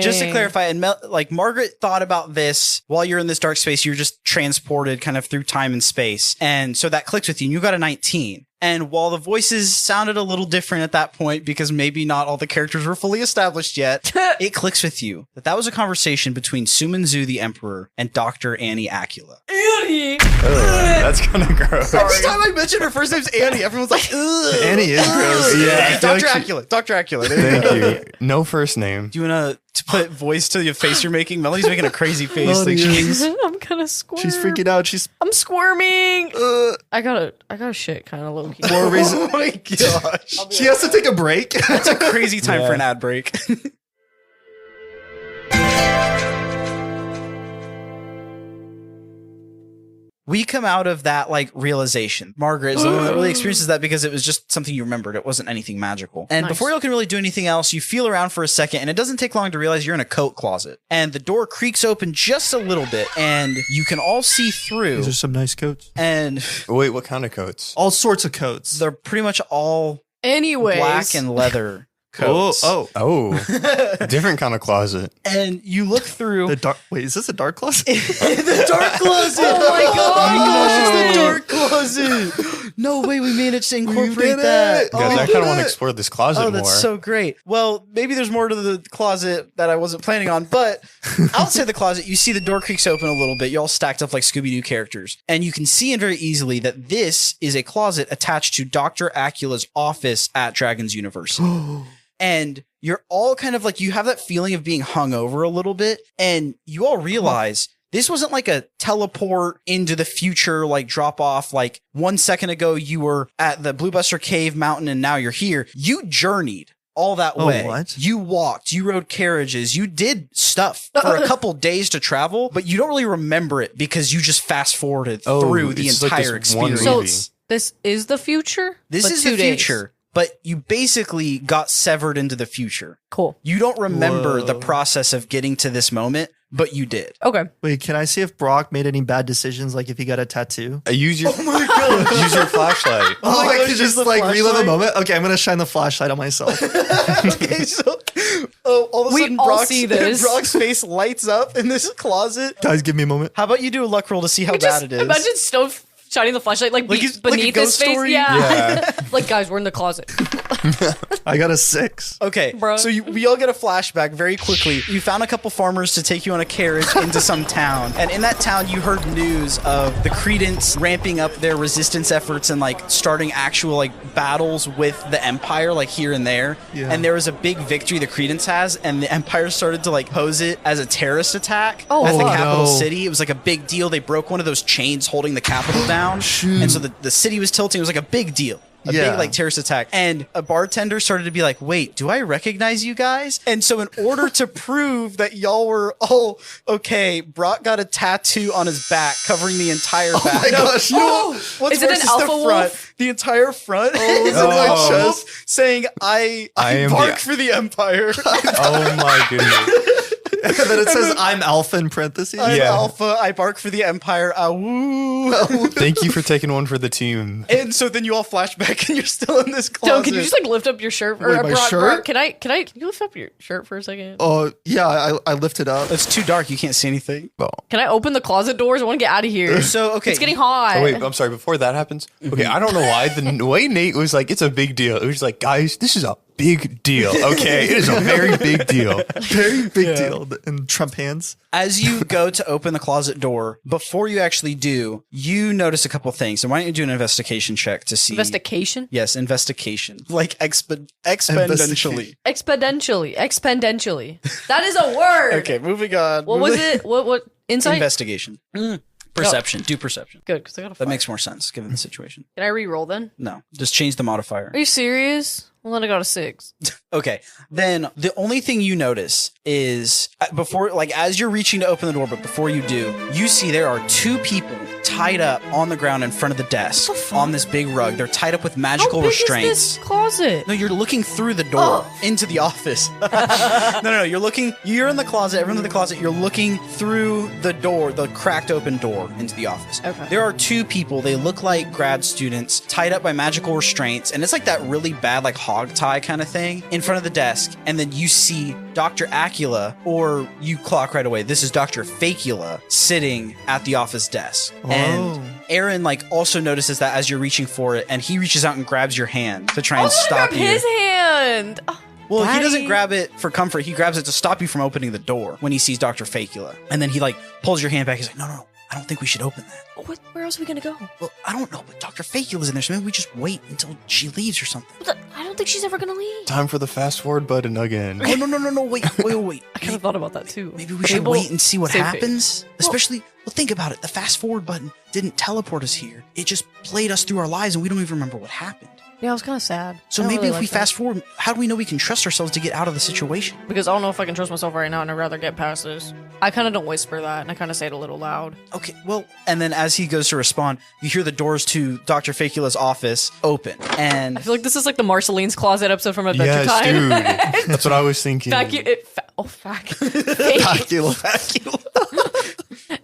just to clarify, and like Margaret thought about this while you're in this dark space. You're just transported kind of through time and space, and so that clicks with you. And you got a 19. And while the voices sounded a little different at that point, because maybe not all the characters were fully established yet, it clicks with you that was a conversation between Suman Zu, the Emperor, and Dr. Annie Acula. Annie. That's kind of gross. Every time I mention her first name's Annie, everyone's like, ugh. Annie is gross. Yeah. Dr. Acula. Dr. Acula. Thank you. No first name. Do you want to put voice to the face you're making? Melanie's making a crazy face. Like she's I'm gonna squirm. She's freaking out. She's I'm squirming. I gotta shit kind of low key. more reason. oh my gosh. She has to take a break. It's a crazy time for an ad break. We come out of that like realization. Margaret is the one that really experiences that because it was just something you remembered. It wasn't anything magical. And Nice. before you can really do anything else, you feel around for a second, and it doesn't take long to realize you're in a coat closet. And the door creaks open just a little bit, and you can all see through. These are some nice coats. And Wait, what kind of coats? All sorts of coats. they're pretty much all Anyways, black and leather coats. Different kind of closet. And you look through The dark. Wait, is this a dark closet? the dark closet. Oh my god! It's the dark closet. No way, we managed to incorporate that. Guys, I kind of want to explore this closet more. Oh, that's so great. Well, maybe there's more to the closet that I wasn't planning on, but outside the closet, you see the door creaks open a little bit. You all stacked up like Scooby-Doo characters. And you can see in very easily that this is a closet attached to Dr. Acula's office at Dragon's University. And you're all kind of like, you have that feeling of being hung over a little bit. And you all realize this wasn't like a teleport into the future, like drop off. Like 1 second ago, you were at the Blue Buster Cave Mountain and now you're here. You journeyed all that way. What? You walked, you rode carriages, you did stuff for a couple days to travel, but you don't really remember it because you just fast forwarded through the it's like entire this one experience. So this is the future? This But is 2 the days. future, but you basically got severed into the future. Cool. You don't remember the process of getting to this moment, but you did. Okay. Wait, can I see if Brock made any bad decisions? Like if he got a tattoo? Use your use your flashlight. Oh, I gosh, could just the like relive a flashlight? moment. Okay, I'm gonna shine the flashlight on myself. Okay, so all of a We sudden all see this. Brock's face lights up in this closet. Guys, give me a moment. How about you do a luck roll to see how bad Just it is? imagine Stone shining the flashlight like, Like he's- like a beneath his ghost face. story? Yeah. Like, guys, we're in the closet. I got a 6. Okay, Bro. so we all get a flashback very quickly. You found a couple farmers to take you on a carriage into some town. And in that town, you heard news of the Credence ramping up their resistance efforts and like starting actual like battles with the Empire, like here and there. Yeah. And there was a big victory the Credence has, and the Empire started to like pose it as a terrorist attack at the fuck. capital No. city. It was like a big deal. They broke one of those chains holding the capital down. And so the city was tilting. It was like a big deal. A Yeah. big like terrorist attack. And a bartender started to be like, wait, do I recognize you guys? And so in order to prove that y'all were all okay, Brock got a tattoo on his back covering the entire back. my gosh. What's Is it worse an is alpha the front. wolf? The entire front is on my chest saying, I am bark the- for the Empire. Oh my goodness. And then it says I'm Alpha in parentheses. I'm Yeah. Alpha. I bark for the Empire. Woo. Thank you for taking one for the team. And so then you all flash back and you're still in this closet. Stone, can you just like lift up your shirt? Wait, my shirt? Can you lift up your shirt for a second? Oh, yeah, I lifted up. It's too dark. You can't see anything. Can I open the closet doors? I want to get out of here. So, okay. It's getting hot. Oh, wait, I'm sorry. Before that happens, okay, I don't know why. The way Nate was like, it's a big deal. It was like, guys, this is a big deal. Okay, it is a very big deal. Very big deal in Trump hands. As you go to open the closet door, before you actually do, you notice a couple things. So why don't you do an investigation check to see? Investigation? Yes, investigation. Like exponentially. Exponentially. That is a word. Okay, moving on. What was it? What? Insight? Investigation. Perception. Do perception. Good, because I got a That 5. makes more sense given the situation. Can I re-roll then? No, just change the modifier. Are you serious? Well, then I got a 6. Okay. Then the only thing you notice is before, like, as you're reaching to open the door, but before you do, you see there are 2 people tied up on the ground in front of the desk on this big rug. They're tied up with magical How big restraints. is this closet? No, you're looking through the door into the office. No, you're in the closet. Everyone's in the closet. You're looking through the door, the cracked open door into the office. Okay. There are 2 people. They look like grad students tied up by magical restraints. And it's like that really bad, like hog tie kind of thing in front of the desk. And then you see Dr. Acula, or you clock right away. This is Dr. Facula sitting at the office desk. And Aaron like also notices that as you're reaching for it, and he reaches out and grabs your hand to try and stop grab you. his hand. Oh, Well, he Daddy. doesn't grab it for comfort. He grabs it to stop you from opening the door when he sees Dr. Facula. And then he like pulls your hand back. He's like, no, I don't think we should open that. Where else are we gonna go? Well, I don't know, but Dr. Facula's in there, so maybe we just wait until she leaves or something. I don't think she's ever gonna leave. Time for the fast forward button again. Oh, no, wait. I kind of thought about that too. Maybe we should Fable, wait and see what same happens. thing. Especially, well, think about it. The fast forward button didn't teleport us here. It just played us through our lives, and we don't even remember what happened. Yeah, I was kind of sad. So I don't maybe really if we like that. fast forward, how do we know we can trust ourselves to get out of the situation? Because I don't know if I can trust myself right now, and I'd rather get past this. I kind of don't whisper that, and I kind of say it a little loud. Okay, well, and then as he goes to respond, you hear the doors to Dr. Facula's office open, and I feel like this is like the Marceline's Closet episode from Adventure Yes, Time. dude. That's what I was thinking. Facula.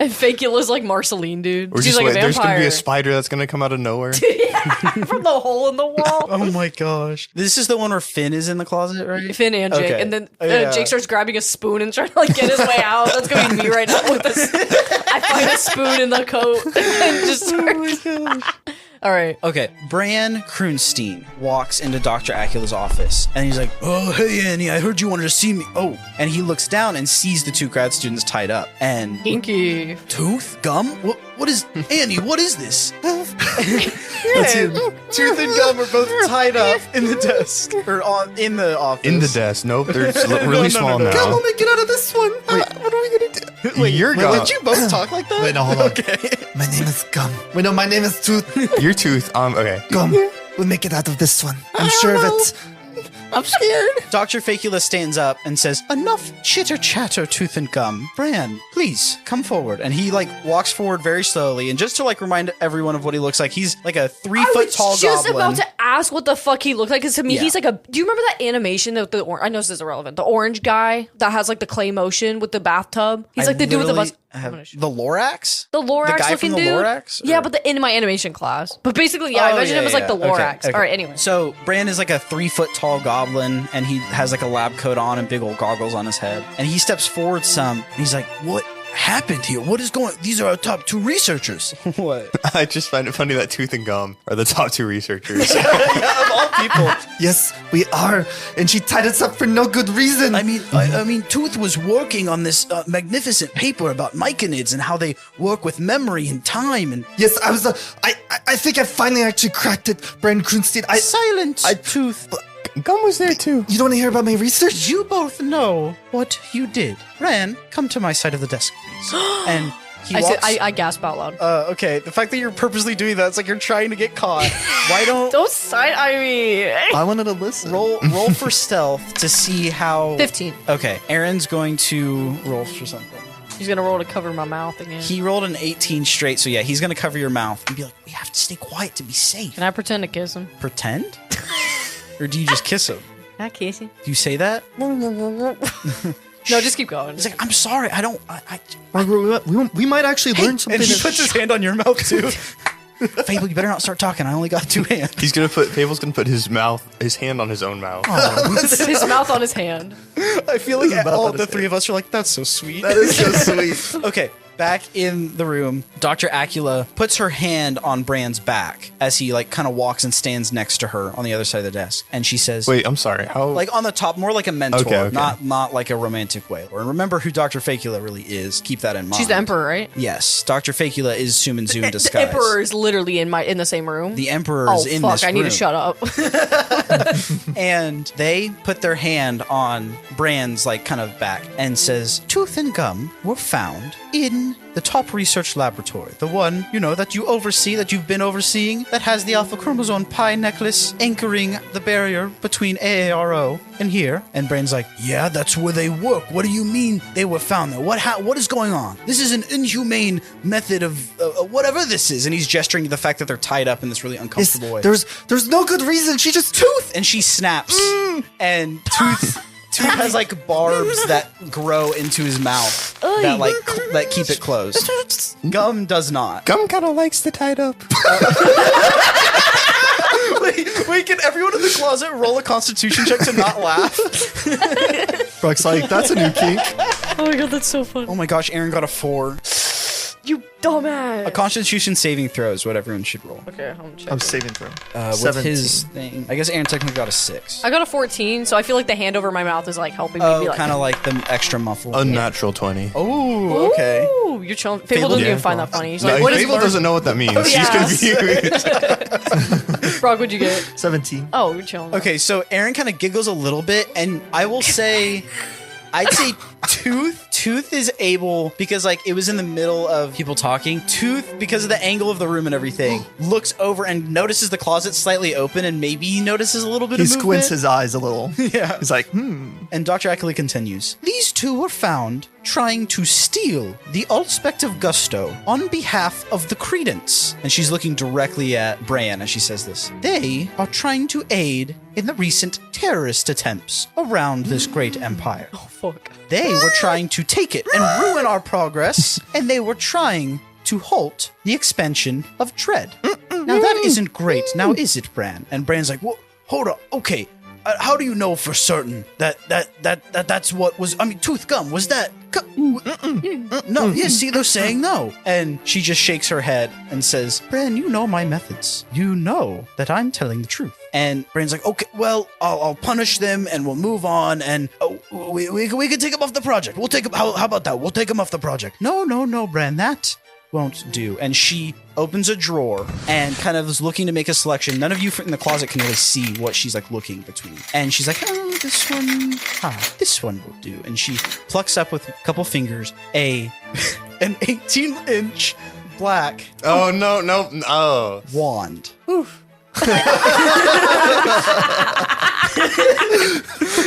And Facula's like Marceline, dude. Or She's just like wait, a vampire. there's gonna be a spider that's gonna come out of nowhere. From the hole in the wall. Oh my gosh. This is the one where Finn is in the closet, right? Finn and Jake. Okay. And then Yeah. Jake starts grabbing a spoon and trying to like get his way out. That's gonna be me right now with this. I find a spoon in the coat and just start. All right. Okay, Bran Krunstein walks into Dr. Acula's office, and he's like, "Oh, hey, Annie, I heard you wanted to see me." Oh, and he looks down and sees the two grad students tied up. And Kinky. Tooth? Gum? What is... Annie, what is this? That's you. Tooth and Gum are both tied up in the desk, or in the office. In the desk. Nope, they're really small now. Come on, get out of this one. What are we gonna do? Wait, You're Gum. did you both talk like that? Wait, no, hold on. Okay. My name is Gum. Wait, no, my name is Tooth. Your tooth. Okay. Gum. We'll make it out of this one. I'm sure of it. I'm scared. Dr. Facula stands up and says, "Enough chitter-chatter, Tooth and Gum. Bran, please, come forward." And he, like, walks forward very slowly. And just to, like, remind everyone of what he looks like, he's, like, a 3-foot tall I was just goblin. about to ask what the fuck he looked like, because to me, Yeah. he's like a... Do you remember that animation that the... I know this is irrelevant. The orange guy that has, like, the clay motion with the bathtub? He's like the dude with the bus... The Lorax? The Lorax guy looking from the dude? Lorax? Yeah, Or- but in my animation class. But basically, yeah, I imagine him as like the Lorax. Okay. All right, anyway. So Bran is like a 3-foot tall goblin, and he has like a lab coat on and big old goggles on his head. And he steps forward some, and he's like, "What happened here? What is going? These are our top 2 researchers." What? I just find it funny that Tooth and Gum are the top 2 researchers. Of all people. Yes, we are. And she tied us up for no good reason. I mean, Tooth was working on this magnificent paper about myconids and how they work with memory and time. And yes, I was. I think I finally actually cracked it, Bran Krunstein. Silence, Tooth. Gum was there too. You don't want to hear about my research? You both know what you did. Bran, come to my side of the desk, please. And he I, walks... said, I gasp out loud. Okay, the fact that you're purposely doing that, it's like you're trying to get caught. Why don't... Don't side eye me. I wanted to listen. Roll for stealth to see how... 15. Okay, Aaron's going to roll for something. He's gonna roll to cover my mouth again. He rolled an 18 straight, so yeah, he's going to cover your mouth and be like, "We have to stay quiet to be safe." Can I pretend to kiss him? Pretend? Or do you just kiss him? Can I kiss him? Do you say that? No, just keep going. He's like, "I'm sorry, I don't... Margaret, we might actually learn something. And he puts his hand on your mouth, too. Fable, you better not start talking. I only got 2 hands. Fable's gonna put his hand on his own mouth. his mouth on his hand. I feel like mouth all on the his 3 of us are like, "That's so sweet." That is so sweet. Okay, back in the room, Dr. Acula puts her hand on Bran's back as he like kind of walks and stands next to her on the other side of the desk, and she says, Wait, I'm sorry. How? like on the top, more like a mentor, Okay. not like a romantic way. And remember who Dr. Facula really is. Keep that in mind. She's the emperor, right? Yes, Dr. Facula is Sumanzu in The disguise. emperor is literally in the same room. The emperor oh is in fuck! this I need room. to shut up. And they put their hand on Bran's like kind of back and says, "Tooth and Gum were found in the top research laboratory. The one, that you oversee, that you've been overseeing, that has the alpha chromosome pi necklace anchoring the barrier between AARO and here." And Bran's like, yeah, that's where they work. What do you mean they were found there? What is going on? This is an inhumane method of whatever this is. and he's gesturing to the fact that they're tied up in this really Yes, uncomfortable way. there's no good reason. She just Tooth! And she snaps. And Tooth has like barbs that grow into his mouth that like that keep it closed. Gum does not. Gum kind of likes the tied up. Wait, can everyone in the closet roll a constitution check to not laugh? Brock's like, that's a new kink. Oh my god, that's so fun. Oh my gosh, Aaron got a 4. You dumbass. A constitution saving throw is what everyone should roll. Okay, I'm checking. I'm saving throw. With 17. his thing. I guess Aaron technically got a 6. I got a 14, so I feel like the hand over my mouth is like helping me be like. Kind of like the extra muffle. Unnatural 20. Oh, okay. Ooh, you're chilling. Fable doesn't even find that funny. He's No, like, what is Fable doesn't know what that means. She's confused. Brock, what'd you get? 17. Oh, you're chilling. Okay, so Aaron kind of giggles a little bit, and I will say, I'd say Tooth is able, because like it was in the middle of people talking, Tooth, because of the angle of the room and everything, looks over and notices the closet slightly open, and maybe he notices a little bit He of movement. squints his eyes a little. Yeah. He's like, And Dr. Ackley continues. These two were found trying to steal the Ulspect of Gusto on behalf of the Credence. And she's looking directly at Bran as she says this. They are trying to aid in the recent terrorist attempts around this great empire. Oh, fuck. They were trying to take it and ruin our progress, and they were trying to halt the expansion of Dread. Now that isn't great, now is it, Bran? And Bran's like, well, hold up, okay. How do you know for certain that's what was? I mean, tooth gum was that? No, yeah. See, they're saying no, and she just shakes her head and says, "Bran, you know my methods. You know that I'm telling the truth." And Bran's like, "Okay, well, I'll punish them, and we'll move on, and we can take them off the project. We'll take them. How about that? We'll take them off the project." No, Bran, that won't do. And she opens a drawer and kind of is looking to make a selection. None of you in the closet can really see what she's like looking between. And she's like, oh, this one will do. And she plucks up with a couple fingers an 18-inch black wand. Oof.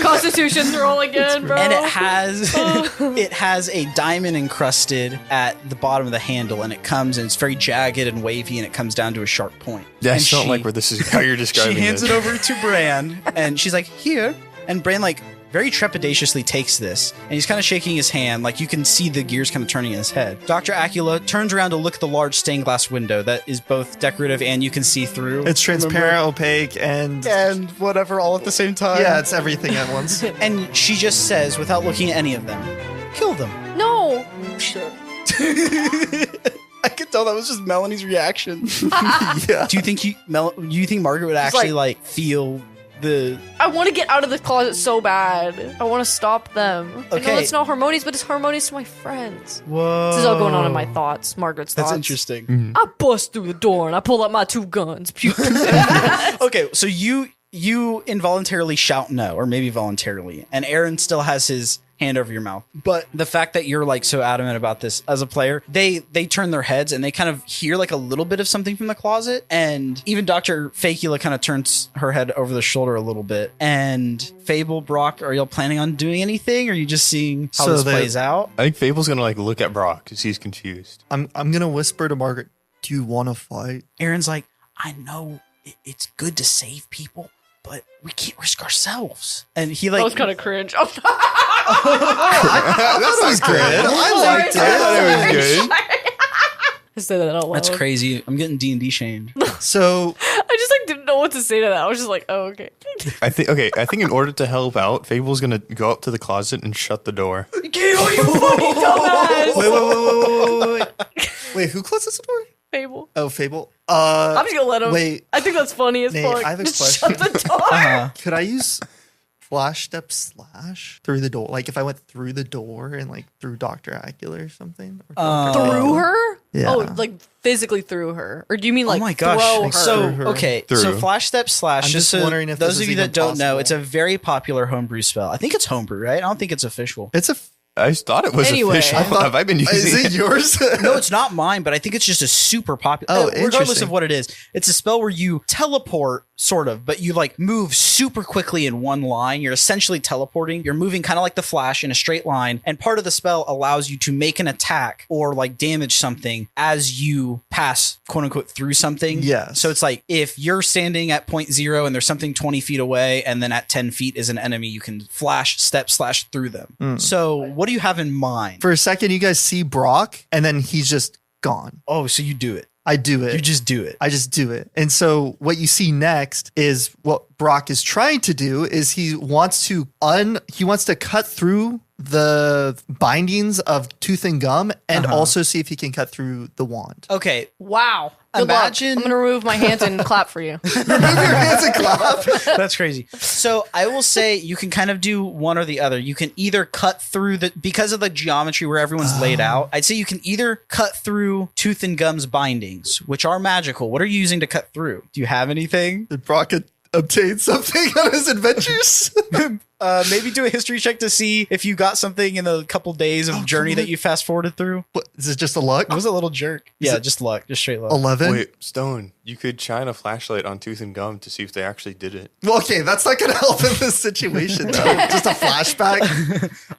Constitution roll again, bro. And it has a diamond encrusted at the bottom of the handle, and it comes and it's very jagged and wavy, and it comes down to a sharp point. Yeah, I don't like where this is how you're describing She hands this. it over to Bran, and she's like, here. And Bran like very trepidatiously takes this, and he's kind of shaking his hand, like you can see the gears kind of turning in his head. Dr. Acula turns around to look at the large stained glass window that is both decorative and you can see through. It's transparent, opaque, and whatever all at the same time. Yeah, it's everything at once. And she just says, without looking at any of them, kill them. No. I could tell that was just Melanie's reaction. Yeah. Do you think Margaret would actually like feel the... I want to get out of the closet so bad. I want to stop them. I know it's not harmonious, but it's harmonious to my friends. Whoa. This is all going on in my thoughts, Margaret's thoughts. That's interesting. Mm-hmm. I bust through the door and I pull out my two guns. Okay, so you involuntarily shout no, or maybe voluntarily, and Aaron still has his hand over your mouth. But the fact that you're like so adamant about this as a player, they turn their heads and they kind of hear like a little bit of something from the closet, and even Dr. Fakula kind of turns her head over the shoulder a little bit. And Fable, Brock, are y'all planning on doing anything, or are you just seeing how this plays out? I think Fable's gonna like look at Brock because he's confused. I'm gonna whisper to Margaret, do you want to fight? Aaron's like, I know it's good to save people, but we can't risk ourselves. And he like... That was kind of cringe. That was good. I liked it. I thought it was good. I said that out loud. That's crazy. I'm getting D&D shamed. So I just like didn't know what to say to that. I was just like, oh, okay. I think in order to help out, Fable's gonna go up to the closet and shut the door. You fucking dumbass. Wait, who closes the door? Fable. Oh, Fable. I'm just gonna let him. Wait. I think that's funny as Nate, fuck. I have a Just question. shut the door. Could I use flash step slash through the door? Like if I went through the door and like through Dr. Acula or something? Or Dr. Through her? Yeah. Oh, like physically through her? Or do you mean like oh my gosh. throw her? So, Through her. okay. Through. So Flash Step Slash, I'm just just so wondering if those this of you is that don't know, even it's a very popular homebrew spell. I think it's homebrew, right? I don't think it's official. It's a. I thought it was Anyway. official. I Have I been using Is it yours? No, it's not mine, but I think it's just a super popular. Oh, regardless interesting. of what it is, it's a spell where you teleport, sort of, but you like move super quickly in one line. You're essentially teleporting. You're moving kind of like the Flash in a straight line, and part of the spell allows you to make an attack or like damage something as you pass, quote unquote, through something. Yes. So it's like if you're standing at point 0 and there's something 20 feet away, and then at 10 feet is an enemy, you can flash, step slash through them. So what do you have in mind? For a second, you guys see Brock, and then he's just gone. Oh, so you do it. I do it. You just do it. I just do it. And so what you see next is what Brock is trying to do is he wants to cut through the bindings of tooth and gum and also see if he can cut through the wand. Okay. Wow. Good Imagine- luck. I'm gonna remove my hands and clap for you. Remove your hands and clap. That's crazy. So I will say you can kind of do one or the other. You can either cut through because of the geometry where everyone's laid out. I'd say you can either cut through tooth and gum's bindings, which are magical. What are you using to cut through? Do you have anything? Did Brock obtain something on his adventures? maybe do a history check to see if you got something in the couple days of journey that you fast forwarded through. What, is it just a luck? It was a little jerk. Yeah, just luck. Just straight luck. 11? Wait, Stone, you could shine a flashlight on Tooth and Gum to see if they actually did it. Well, okay, that's not going to help in this situation, though. Just a flashback.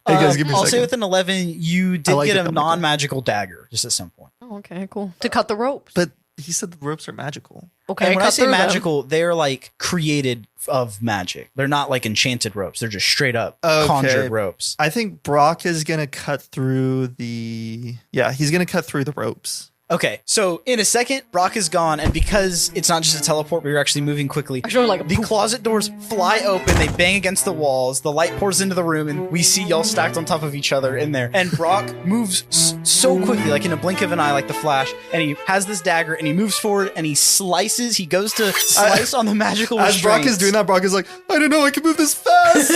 Hey, guys, give me a I'll say second. with an 11, you did like get it. a non-magical dagger just at some point. Oh, okay, cool. To cut the ropes. But he said the ropes are magical. Okay, And when I cut say through them. magical, they're like created of magic. They're not like enchanted ropes. They're just straight up conjured ropes. I think Brock is going to cut through the... Yeah, he's going to cut through the ropes. Okay, so in a second, Brock is gone, and because it's not just a teleport, but you're actually moving quickly, the closet doors fly open, they bang against the walls, the light pours into the room, and we see y'all stacked on top of each other in there. And Brock moves so quickly, like in a blink of an eye, like the Flash, and he has this dagger, and he moves forward, and he goes to slice on the magical As Brock is restraints. doing that, Brock is like, I don't know, I can move this fast.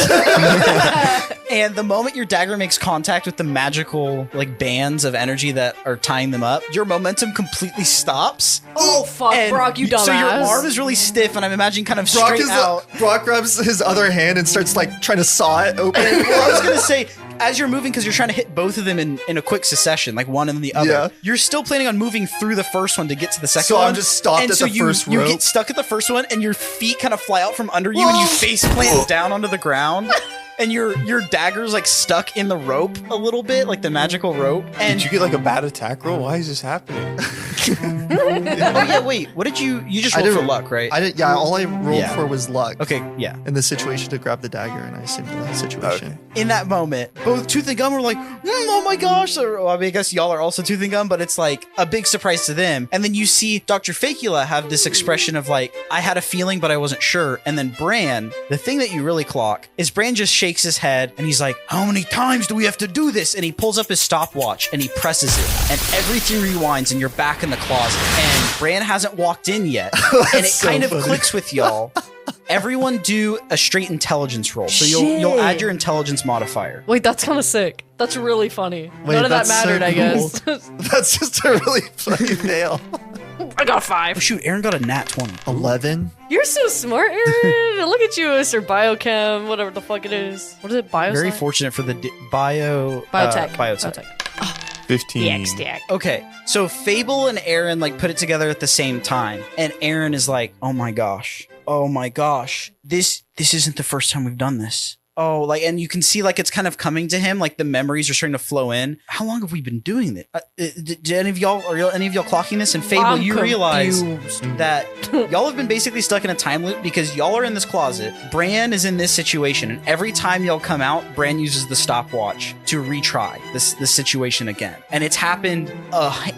And the moment your dagger makes contact with the magical like bands of energy that are tying them up, your momentum completely stops. Oh, fuck, And Brock, you dumbass. So your arm is really stiff, and I'm imagining kind of straight out. Brock grabs his other hand and starts like trying to saw it open. Well, I was gonna say, as you're moving, because you're trying to hit both of them in a quick succession, like one and then the other, Yeah. you're still planning on moving through the first one to get to the second So one. I'm just stopped and at so the first you rope? get stuck at the first one, and your feet kind of fly out from under you, and you face plant down onto the ground. And your dagger's like stuck in the rope a little bit, like the magical rope. And Did you get like a bad attack roll? Why is this happening? oh yeah, wait. What did you just rolled for luck, right? I didn't. Yeah, all I rolled Yeah. for was luck. Okay, yeah. In the situation to grab the dagger, and I assumed in that situation. In that moment, both Tooth and Gum were like, oh my gosh. Or, well, I mean, I guess y'all are also Tooth and Gum, but it's like a big surprise to them. And then you see Dr. Facula have this expression of like, I had a feeling, but I wasn't sure. And then Bran, the thing that you really clock is Bran just shakes his head and he's like, how many times do we have to do this? And he pulls up his stopwatch and he presses it and everything rewinds and you're back in the closet. And Bran hasn't walked in yet. And it so kind of funny. clicks with y'all. Everyone do a straight intelligence roll. So you'll add your intelligence modifier. Wait, that's kind of sick. That's really funny. Wait, None of that that's so mattered, I guess. That's just a really funny fail. I got a 5. Oh shoot, Aaron got a nat 20. 11. You're so smart, Aaron. Look at you, Mr. Biochem, whatever the fuck it is. What is it, bioscience? Very fortunate for the biotech. Biotech. 15. Okay, so Fable and Aaron like put it together at the same time, and Aaron is like, "Oh my gosh, this isn't the first time we've done this." Oh, like, and you can see like it's kind of coming to him, like the memories are starting to flow in. How long have we been doing this? Did any of y'all clocking this? And Fable, I'm you realize confused. that y'all have been basically stuck in a time loop because y'all are in this closet. Bran is in this situation, and every time y'all come out, Bran uses the stopwatch to retry this situation again. And it's happened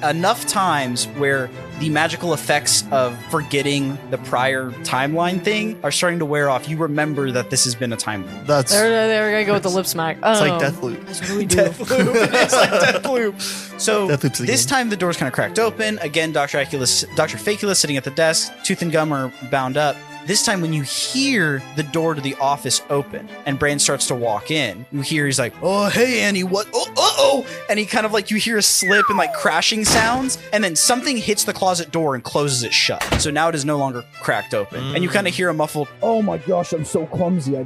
enough times where the magical effects of forgetting the prior timeline thing are starting to wear off. You remember that this has been a time loop. That's There we go with the lip smack. it's like Deathloop. That's what we do. It's like Deathloop. So Deathloop's the this game. time the door's kind of cracked open. Again, Dr. Facula sitting at the desk. Tooth and Gum are bound up. This time when you hear the door to the office open and Bran starts to walk in, you hear he's like, oh, hey, Annie, what? Oh. And he kind of like, you hear a slip and like crashing sounds. And then something hits the closet door and closes it shut. So now it is no longer cracked open. And you kind of hear a muffled, Oh my gosh, I'm so clumsy. I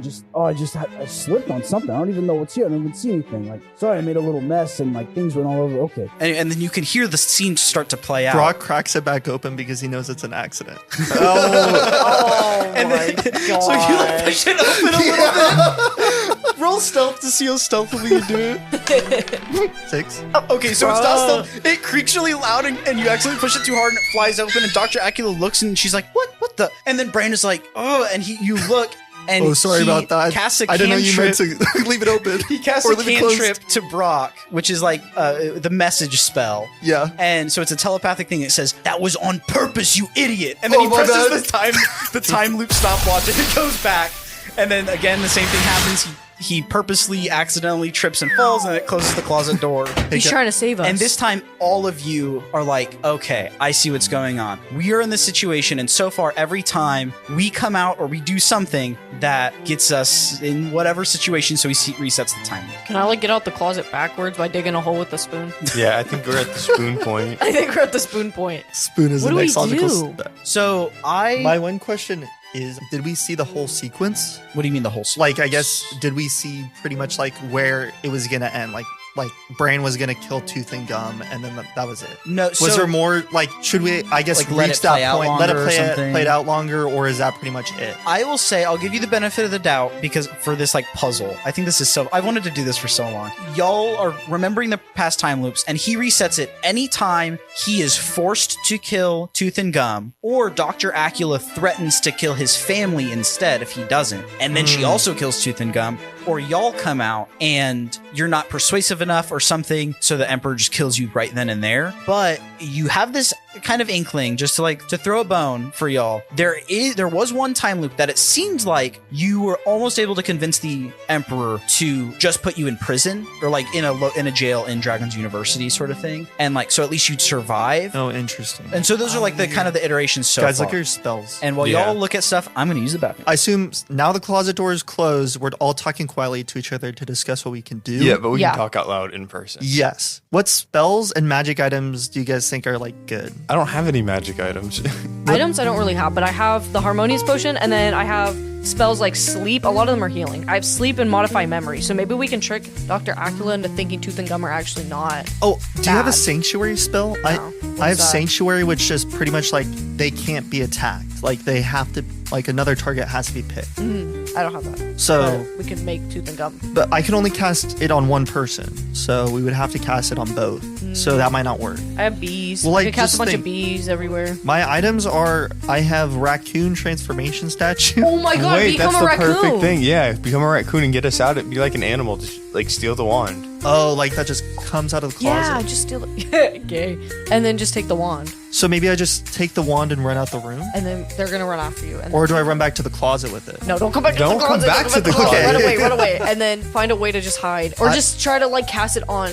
slipped on something. I don't even know what's here. I don't even see anything. Like, sorry, I made a little mess and like things went all over. Okay. and then you can hear the scene start to play out. Brock cracks it back open because he knows it's an accident. And then, so you like push it open a little bit. Roll stealth to see how stealthily you do it. 6. Okay, so it's not stealth. It creaks really loud, and you accidentally push it too hard, and it flies open. And Dr. Acula looks, and she's like, "What the?" And then Brain is like, "Oh!" And you look, and Oh, sorry he about that. Casts a I didn't know you meant cantrip. to leave it open. He casts or a leave it closed. cantrip to Brock, which is like the message spell. Yeah. And so it's a telepathic thing that says, "That was on purpose, you idiot." And then he my presses bad. the time loop stopwatch, and it goes back. And then again, the same thing happens. He purposely, accidentally trips and falls, and it closes the closet door. He's trying to save us. And this time, all of you are like, okay, I see what's going on. We are in this situation, and so far, every time we come out or we do something that gets us in whatever situation, so he resets the time. Can I like get out the closet backwards by digging a hole with the spoon? Yeah, I think we're at the spoon point. I think we're at the spoon point. Spoon is What the do we next logical do? step. So My one question is, did we see the whole sequence? What do you mean the whole sequence? Like, I guess, did we see pretty much like where it was going to end? Like Brain was going to kill Tooth and Gum, and then that was it. No, was there more? Like, should we, I guess, like, let reach it play that out point, longer let it or play it out longer, or is that pretty much it? I will say, I'll give you the benefit of the doubt because for this like puzzle, I think this is so. I wanted to do this for so long. Y'all are remembering the past time loops, and he resets it anytime he is forced to kill Tooth and Gum, or Dr. Acula threatens to kill his family instead if he doesn't, and then she also kills Tooth and Gum, or y'all come out and you're not persuasive enough or something, so the Emperor just kills you right then and there. But you have this kind of inkling, just to throw a bone for y'all. There was one time loop that it seemed like you were almost able to convince the Emperor to just put you in prison, or like in a jail in Dragon's University sort of thing, and like so at least you'd survive. Oh, interesting. And so those are like the kind of the iterations so Guys, far. look at your spells. And while y'all look at stuff, I'm going to use the bathroom. I assume now the closet door is closed. We're all talking quietly to each other to discuss what we can do. Yeah, but we can talk out loud in person. Yes. What spells and magic items do you guys think are like good? I don't have any magic items. Items I don't really have, but I have the Harmonious Potion, and then I have spells like Sleep. A lot of them are healing. I have Sleep and Modify Memory, so maybe we can trick Dr. Acula into thinking Tooth and Gum are actually not. Oh, do you have a bad. Sanctuary spell? No. I have that? Sanctuary, which is pretty much like they can't be attacked. Like they have to, like another target has to be picked. I don't have that. So But we can make Tooth and Gum. but I can only cast it on one person, so we would have to cast it on both. So that might not work. I have bees. Well, I like, can cast just a bunch think- of bees everywhere. My items are I have raccoon transformation statue. Oh my god, Wait, become that's a the raccoon. perfect thing. Yeah, become a raccoon and get us out. It'd be like an animal. Just like steal the wand. Oh, like that just comes out of the closet. Yeah, just steal it. Gay. And then just take the wand. So maybe I just take the wand and run out the room, And then they're gonna run after you. And or do I run back to the closet with it? no, don't come back to Don't the come closet. back to the closet. closet. Run away. And then find a way to just hide. Or just try to like cast it on,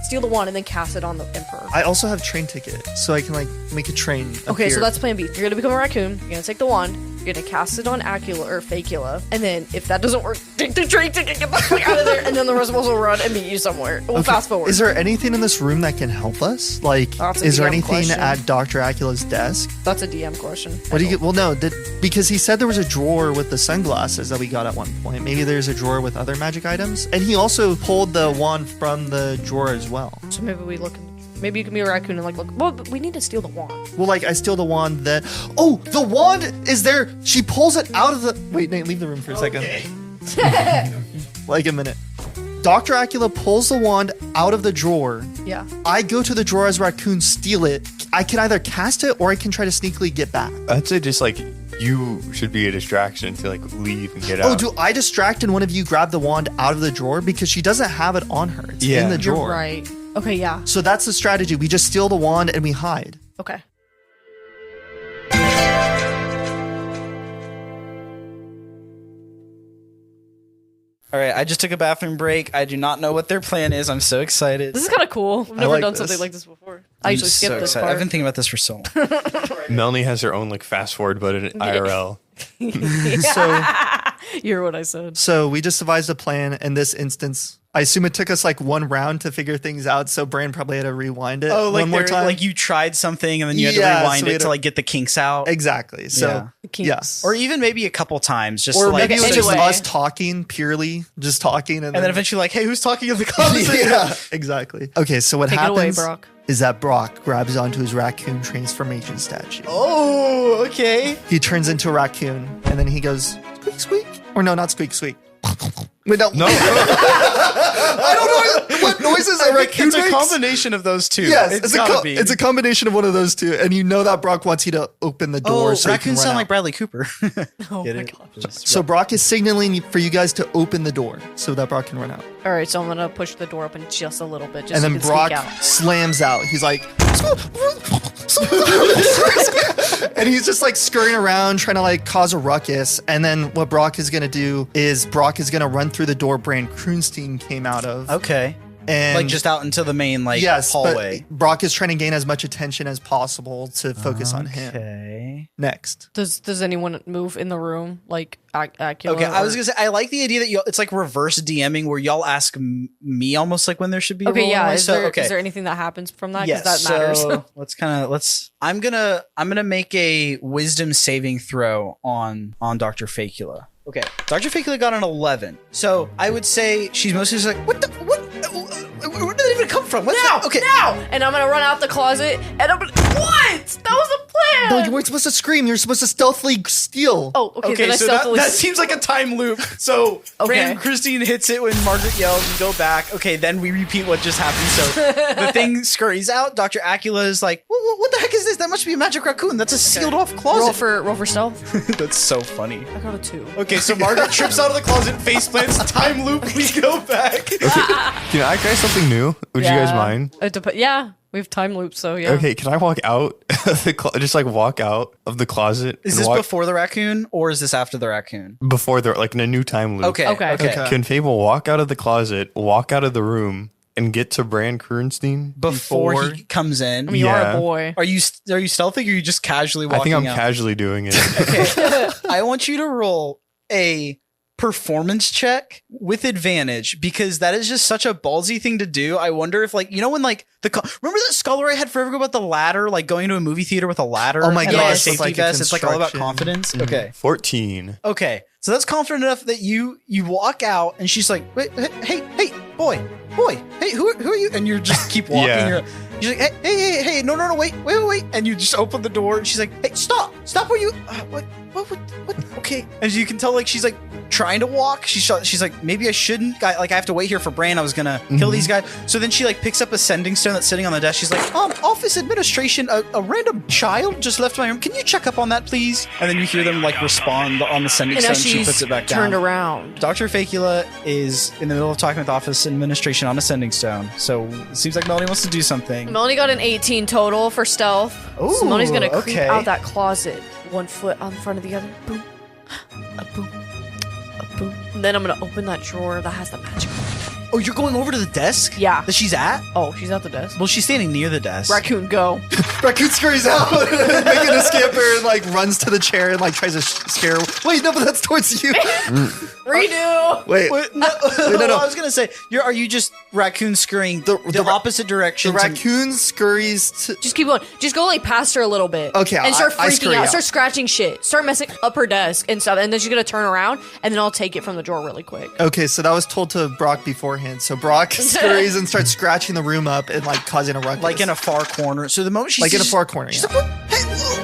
steal the wand and then cast it on the Emperor. I also have train ticket, so I can like make a train. Okay, so appear. that's plan B. You're gonna become a raccoon, you're gonna take the wand, you're gonna cast it on Acula or Facula, and then if that doesn't work, take the train ticket, get the fuck out of there, and then the rest of us will run and meet you somewhere. We'll fast forward. Is there anything in this room that can help us? Like, That's a is there DM anything question. at Dr. Acula's desk? That's a DM question. What do you get? Well, no, because he said there was a drawer with the sunglasses that we got at one point. Maybe there's a drawer with other magic items. And he also pulled the wand from the drawer as well. So maybe we look. Maybe you can be a raccoon and like look. Well, but we need to steal the wand. Well, like, I steal the wand that. Oh, the wand is there. She pulls it out of the. Wait, Nate, leave the room for a second. Like a minute. Dr. Acula pulls the wand out of the drawer. Yeah. I go to the drawer as raccoon, steal it. I can either cast it or I can try to sneakily get back. I'd say just like you should be a distraction to like leave and get out. Oh, do I distract and one of you grab the wand out of the drawer? Because she doesn't have it on her. It's in the You're drawer. right. Okay, yeah. So that's the strategy. We just steal the wand and we hide. Okay. All right, I just took a bathroom break. I do not know what their plan is. I'm so excited. This is kind of cool. I've never like done this. something like this before. I usually skip so this excited. part. I've been thinking about this for so long. Melanie has her own like fast forward button IRL. You heard what I said. So we just devised a plan in this instance. I assume it took us like one round to figure things out. So Bran probably had to rewind it one more time. Like you tried something and then you had Yeah, to rewind so we it had to to- like get the kinks out. Exactly. So yeah. Or even maybe a couple times, just Or to, like, maybe it was anyway. just us talking purely, just talking, and then eventually like, hey, who's talking in the comments? yeah, exactly. Okay, so what Take it away, happens Brock. is that Brock grabs onto his raccoon transformation statue. Oh, okay. He turns into a raccoon, and then he goes squeak squeak, or no, not squeak squeak. Wait, no, I don't know what noises a raccoon It's a makes. combination of those two. Yes, it's gotta be. it's a combination of one of those two, and you know that Brock wants you to open the door. Oh, so he can raccoons run sound out. like Bradley Cooper. Oh Get my it? gosh. So Brock is signaling for you guys to open the door so that Brock can run out. All right, so I'm gonna push the door open just a little bit, just And so then you can Brock sneak out. slams out. He's like, and he's just like scurrying around trying to like cause a ruckus. And then what Brock is gonna do is Brock is gonna run through the door Bran Kroonstein came out of. Okay. And like just out into the main hallway. But Brock is trying to gain as much attention as possible to focus on him. Okay. Next. Does anyone move in the room like Acula? Okay, I was gonna say I like the idea that it's like reverse DMing where y'all ask me almost like when there should be. Okay, yeah. Is there anything that happens from that? Yes, that matters. So I'm gonna make a wisdom saving throw on Dr. Facula. Okay, Dr. Facula got an 11. So I would say she's mostly just like, where did that even come from? What's now, that? Okay, now! And I'm gonna run out the closet and I'm gonna. What? That was a plan! No, you weren't supposed to scream. You're supposed to stealthily steal. Oh, okay. Then I so stealthily. that seems like a time loop. So random Christine hits it when Margaret yells and go back. Okay, then we repeat what just happened. So the thing scurries out. Dr. Acula is like, what the heck is this? That must be a magic raccoon. That's a sealed off closet. Roll for stealth. That's so funny. I got a 2. Okay, so Margaret trips out of the closet, face plants, time loop, we go back. Okay. Can I try something new? Would you guys mind? Yeah, we have time loops, so yeah. Okay, can I walk out of the just like walk out of the closet? Is this before the raccoon or is this after the raccoon? Before the like in a new time loop. Okay. Can Fable walk out of the closet, walk out of the room, and get to Bran Kernstein before he comes in? I mean, you are a boy. Are you stealthing or are you just casually walking out? I think I'm casually doing it. Okay. I want you to roll a performance check with advantage because that is just such a ballsy thing to do. I wonder if when remember that scholar I had forever ago about the ladder, like going to a movie theater with a ladder? Oh my god, a safety vest. It's like all about confidence. Mm-hmm. Okay. 14. Okay. So that's confident enough that you walk out and she's like, wait, hey, boy, hey, who are you? And you just keep walking. Yeah. You're like, hey, no, wait. And you just open the door and she's like, hey, stop where you, what, okay. And you can tell like, she's like trying to walk. She's like, maybe I shouldn't, I have to wait here for Bran. I was gonna kill these guys. So then she like picks up a sending stone that's sitting on the desk. She's like, office administration, a random child just left my room. Can you check up on that, please? And then you hear them like respond on the sending stone. She puts it back down. Turned around. Dr. Facula is in the middle of talking with office administration on a sending stone. So it seems like Melanie wants to do something. Melanie got an 18 total for stealth. Ooh, so Melanie's gonna creep okay. out that closet, one foot on front of the other. Boom, a boom, a boom. And then I'm gonna open that drawer that has the magic wand. Oh, you're going over to the desk? Yeah. That she's at? Oh, she's at the desk. Well, she's standing near the desk. Raccoon, go. Raccoon scurries out, making a scamper, and like runs to the chair and like tries to scare. Wait, no, but that's towards you. Redo. Wait, no. I was gonna say, are you just raccoon scurrying the opposite direction? The raccoon scurries to. Just keep going. Just go like past her a little bit. Okay, and start I freaking scurry out. out. Start scratching shit. Start messing up her desk and stuff. And then she's gonna turn around, and then I'll take it from the drawer really quick. Okay, so that was told to Brock beforehand. So Brock scurries and starts scratching the room up and like causing a ruckus. Like in a far corner. So the moment she like sees, in a far corner. she's like,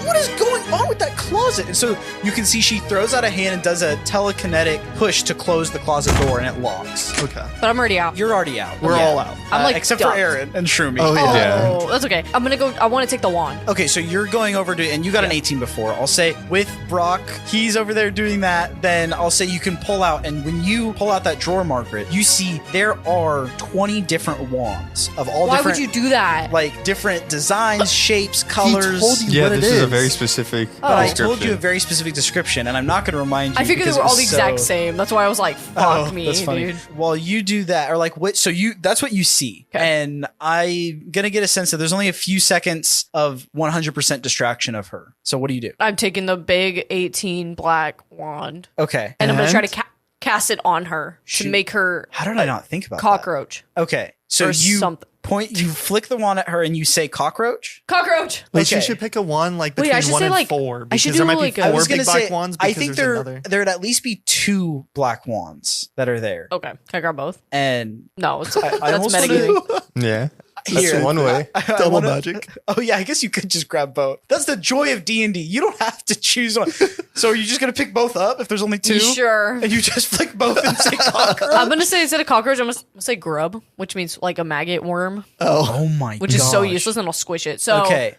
what is going on with that closet? And so you can see she throws out a hand and does a telekinetic push to close the closet door, and it locks. Okay, but I'm already out. You're already out. We're all out. I'm like except ducked. for Aaron and Shroomy. Oh yeah. Oh, that's okay. I'm gonna go. I want to take the wand. Okay, so you're going over to, and you got an 18 before. I'll say with Brock, he's over there doing that. Then I'll say you can pull out, and when you pull out that drawer, Margaret, you see there are 20 different wands of all Why different. would you do that? Like different designs, shapes, colors. He told you Yeah, what it this is a very specific But I description. told you a very specific description, and I'm not going to remind you. I figured they because were it all was the exact so- same. That's why I was like, "Fuck me, that's funny. dude." Well, you do that, or like what? So that's what you see, and I'm gonna get a sense that there's only a few seconds of 100% distraction of her. So what do you do? I'm taking the big 18 black wand, Okay, and I'm gonna try to cast it on her to make her. How did I not think about cockroach? that? Okay, so Or you something. you flick the wand at her, and you say cockroach. Cockroach. Wait, Okay. she should pick a one like Wait, between I should 1 say, and like- 4 I because should there do, might like, be a- 4 I was big gonna black say, wands I because think there's another. there would at least be 2 black wands that are there, Okay, can I grab both? and No, it's I that's almost metagaming. Yeah. That's Here. one way. Double magic. Oh yeah, I guess you could just grab both. That's the joy of D&D. You don't have to choose one. So are you just gonna pick both up if there's only 2? Sure. And you just flick both and say cockroach? I'm gonna say instead of cockroach, I'm gonna say grub, which means like a maggot worm, Oh my god. which is so useless, and I'll squish it. So Okay.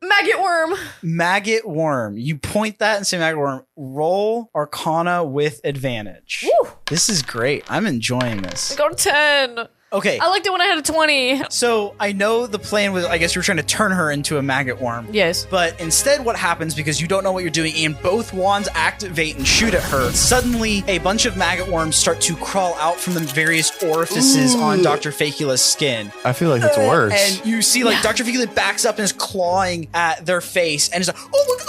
maggot worm. Maggot worm. You point that and say maggot worm. Roll Arcana with advantage. Woo. This is great. I'm enjoying this. I got a 10. Okay. I liked it when I had a 20. So I know the plan was, I guess you were trying to turn her into a maggot worm. Yes. But instead what happens, because you don't know what you're doing, and both wands activate and shoot at her, suddenly a bunch of maggot worms start to crawl out from the various orifices on Dr. Facula's skin. I feel like it's worse. And you see, like, Dr. Facula backs up and is clawing at their face, and is like, oh my god,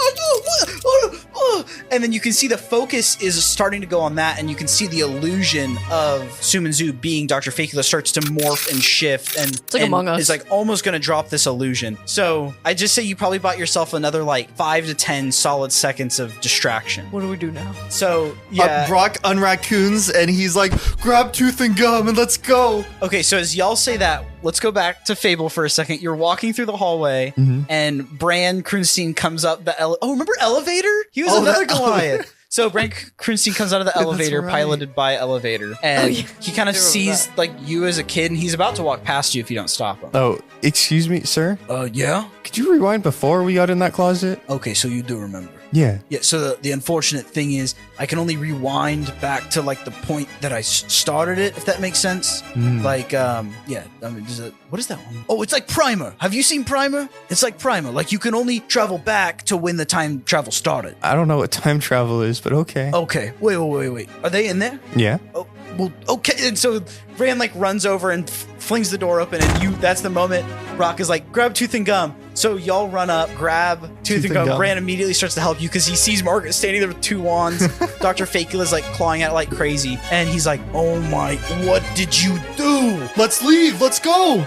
and then you can see the focus is starting to go on that, and you can see the illusion of Sumanzu being Dr. Facula starts to morph and shift, and it's like Among Us. Is like almost going to drop this illusion. So I just say you probably bought yourself another like 5 to 10 solid seconds of distraction. What do we do now? So yeah, Brock unraccoons and he's like, grab tooth and gum and let's go. Okay, so as y'all say that, let's go back to Fable for a second. You're walking through the hallway, and Bran Krunstein comes up the remember Elevator? He was another Goliath. So Bran Krunstein comes out of the elevator, piloted by Elevator, and he kind of sees like you as a kid, and he's about to walk past you if you don't stop him. Oh, excuse me, sir? Yeah? Could you rewind before we got in that closet? Okay, so you do remember. Yeah. Yeah, so the unfortunate thing is I can only rewind back to like the point that I started it, if that makes sense. Like, what is that one? Oh, it's like Primer. Have you seen Primer? It's like Primer. Like you can only travel back to when the time travel started. I don't know what time travel is, but okay. Okay, wait. Are they in there? Yeah. Oh, well, okay. And so Bran like runs over and flings the door open, and that's the moment Brock is like, grab tooth and gum. So y'all run up, grab tooth and gum. Bran immediately starts to help you because he sees Margaret standing there with 2 wands. Dr. Facula's like clawing at it like crazy, and he's like, oh my, what did you do? Let's leave. Let's go.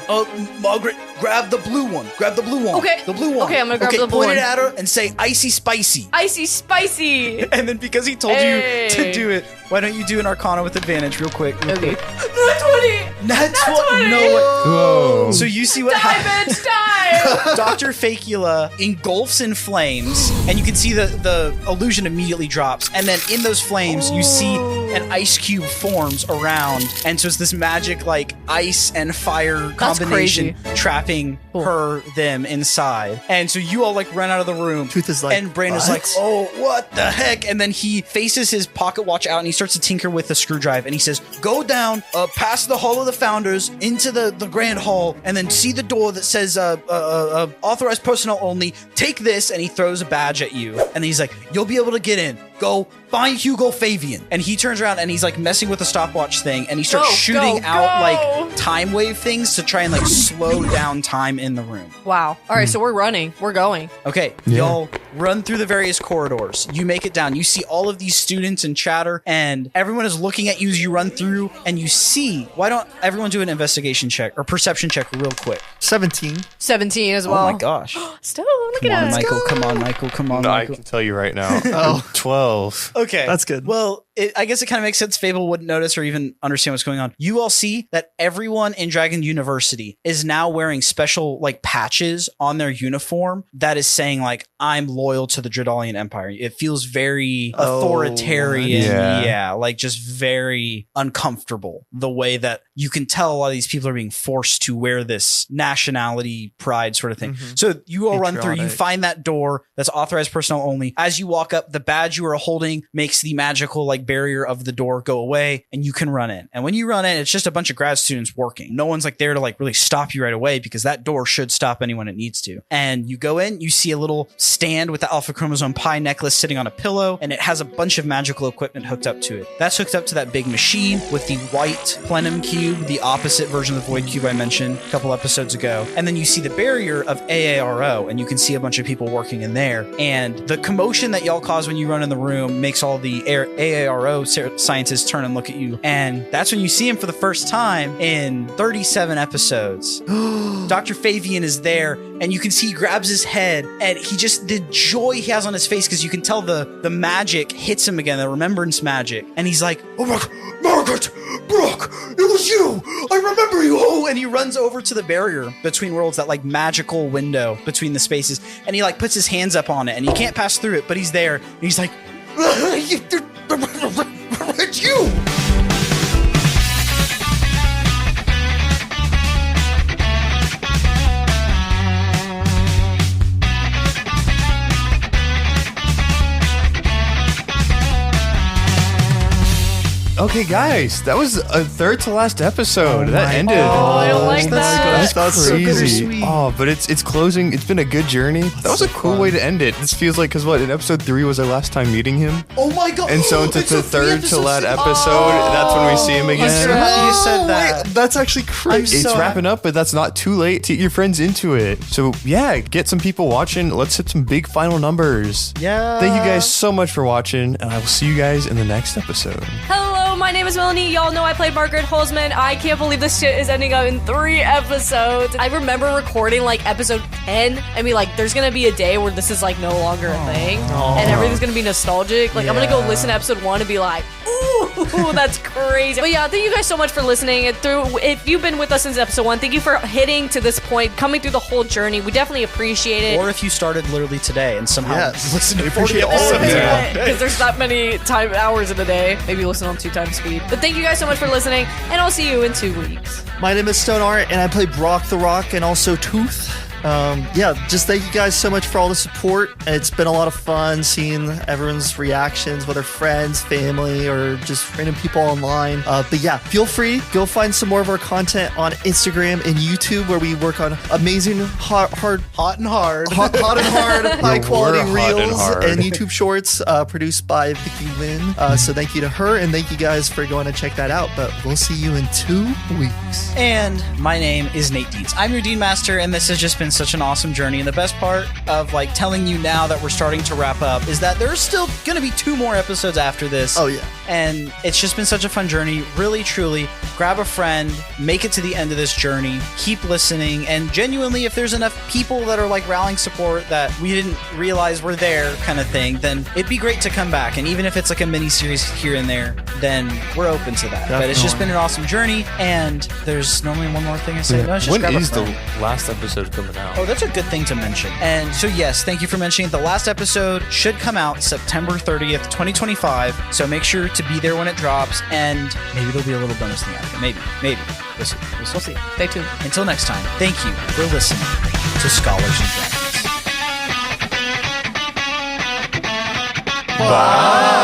Margaret, grab the blue one. Grab the blue one. Okay. The blue one. Okay, I'm gonna grab the blue point one. it at her and say icy spicy. Icy spicy. And then because he told you to do it, why don't you do an Arcana with advantage real quick? Okay. Nat 20. Nat 20. No way. Whoa. So you see what happens. Dr. Facula engulfs in flames, and you can see the illusion immediately drops. And then in those flames, you see an ice cube forms around. And so it's this magic, like, ice and fire combination trapping them inside. And so you all, like, run out of the room. Tooth is like, and Bran is like, oh, what the heck? And then he faces his pocket watch out, and he starts to tinker with the screwdriver. And he says, go down, past the Hall of the Founders, into the Grand Hall, and then see the door that says, authorized personnel only. Take this, and he throws a badge at you. And he's like, you'll be able to get in. Go find Hugo Fabian. And he turns around and he's like messing with the stopwatch thing, and he starts shooting out like time wave things to try and like slow down time in the room. Wow. All right, so we're running. We're going. Okay, y'all run through the various corridors. You make it down. You see all of these students and chatter, and everyone is looking at you as you run through, and you see, why don't everyone do an investigation check or perception check real quick? 17 as well. Oh my gosh. Stone, look Come at on, us. Michael. Come on, Michael. Come on, No, I Michael. can tell you right now. 12. Okay. That's good. Well, I guess it kind of makes sense Fable wouldn't notice or even understand what's going on. You all see that everyone in Dragon University is now wearing special like patches on their uniform that is saying like, I'm loyal to the Dredalian Empire. It feels very authoritarian. Yeah, like just very uncomfortable. The way that you can tell a lot of these people are being forced to wear this nationality pride sort of thing. So you all run through, you find that door that's authorized personnel only. As you walk up, the badge you are holding makes the magical like barrier of the door go away, and you can run in. And when you run in, it's just a bunch of grad students working. No one's like there to like really stop you right away, because that door should stop anyone it needs to. And you go in, you see a little stand with the Alpha Chromosome Pi necklace sitting on a pillow, and it has a bunch of magical equipment hooked up to it. That's hooked up to that big machine with the white plenum cube, the opposite version of the void cube I mentioned a couple episodes ago. And then you see the barrier of AARO, and you can see a bunch of people working in there. And the commotion that y'all cause when you run in the room makes all the AARO scientists turn and look at you. And that's when you see him for the first time in 37 episodes. Dr. Fabian is there, and you can see he grabs his head, and he just, the joy he has on his face, because you can tell the magic hits him again, the remembrance magic. And he's like, oh my, Margaret, Brooke, it was you. I remember you. Oh, and he runs over to the barrier between worlds, that like magical window between the spaces. And he like puts his hands up on it, and he can't pass through it, but he's there. And he's like, it's you. Okay, guys, that was a third to last episode. That ended. Oh, I don't like that. That's crazy. Oh, but it's closing. It's been a good journey. That was a cool way to end it. This feels like, because what, in episode 3 was our last time meeting him? Oh my god. And so into the third to last episode, that's when we see him again. You said that. Wait, that's actually crazy. It's wrapping up, but that's not too late to get your friends into it. So yeah, get some people watching. Let's hit some big final numbers. Yeah. Thank you guys so much for watching, and I will see you guys in the next episode. Hello, my name is Melanie. Y'all know I played Margaret Hollsman. I can't believe this shit is ending up in 3 episodes. I remember recording like episode 10 and be like, there's gonna be a day where this is like no longer a thing and everything's gonna be nostalgic. Like I'm gonna go listen to episode 1 and be like, ooh, that's crazy. But yeah, thank you guys so much for listening. If you've been with us since episode 1, thank you for hitting to this point, coming through the whole journey. We definitely appreciate it. Or if you started literally today and somehow listened to 40 episodes. Because there's that many hours in a day. Maybe listen on 2 times speed. But thank you guys so much for listening, and I'll see you in 2 weeks. My name is Stone Ahrendt, and I play Brock the Rock and also Tooth. Just thank you guys so much for all the support. It's been a lot of fun seeing everyone's reactions, whether friends, family, or just random people online. But yeah, feel free, go find some more of our content on Instagram and YouTube, where we work on amazing, hot and hard, high quality reels and YouTube shorts produced by Vicky Lynn. So thank you to her, and thank you guys for going to check that out. But we'll see you in 2 weeks. And my name is Nate Dietz. I'm your Dean Master, and this has just been such an awesome journey. And the best part of like telling you now that we're starting to wrap up is that there's still gonna be 2 more episodes after this. Oh yeah. And it's just been such a fun journey. Really, truly, grab a friend, make it to the end of this journey, keep listening, and genuinely, if there's enough people that are like rallying support that we didn't realize were there kind of thing, then it'd be great to come back. And even if it's like a mini series here and there, then we're open to that. Definitely. But it's just been an awesome journey, and there's normally one more thing I say. No, it's just when grab a is the friend. last episode coming out? Oh, that's a good thing to mention. And so, yes, thank you for mentioning it. The last episode should come out September 30th, 2025. So make sure to be there when it drops, and maybe there'll be a little bonus thing after. Maybe. We'll see. We'll see. Stay tuned. Until next time, thank you for listening to Scholars and Dragons. Bye.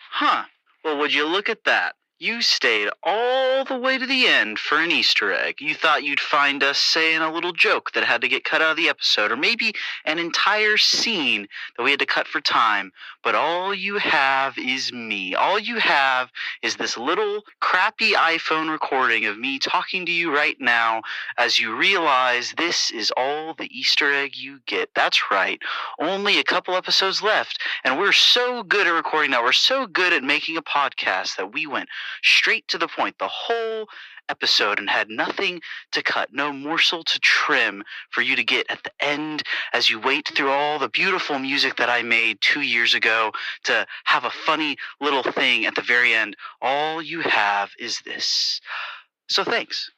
Huh. Well, would you look at that? You stayed all the way to the end for an Easter egg. You thought you'd find us saying a little joke that had to get cut out of the episode, or maybe an entire scene that we had to cut for time. But all you have is me. All you have is this little crappy iPhone recording of me talking to you right now as you realize this is all the Easter egg you get. That's right. Only a couple episodes left. And we're so good at recording now. We're so good at making a podcast that we went straight to the point the whole episode and had nothing to cut, no morsel to trim for you to get at the end as you wait through all the beautiful music that I made 2 years ago to have a funny little thing at the very end. All you have is this. So thanks.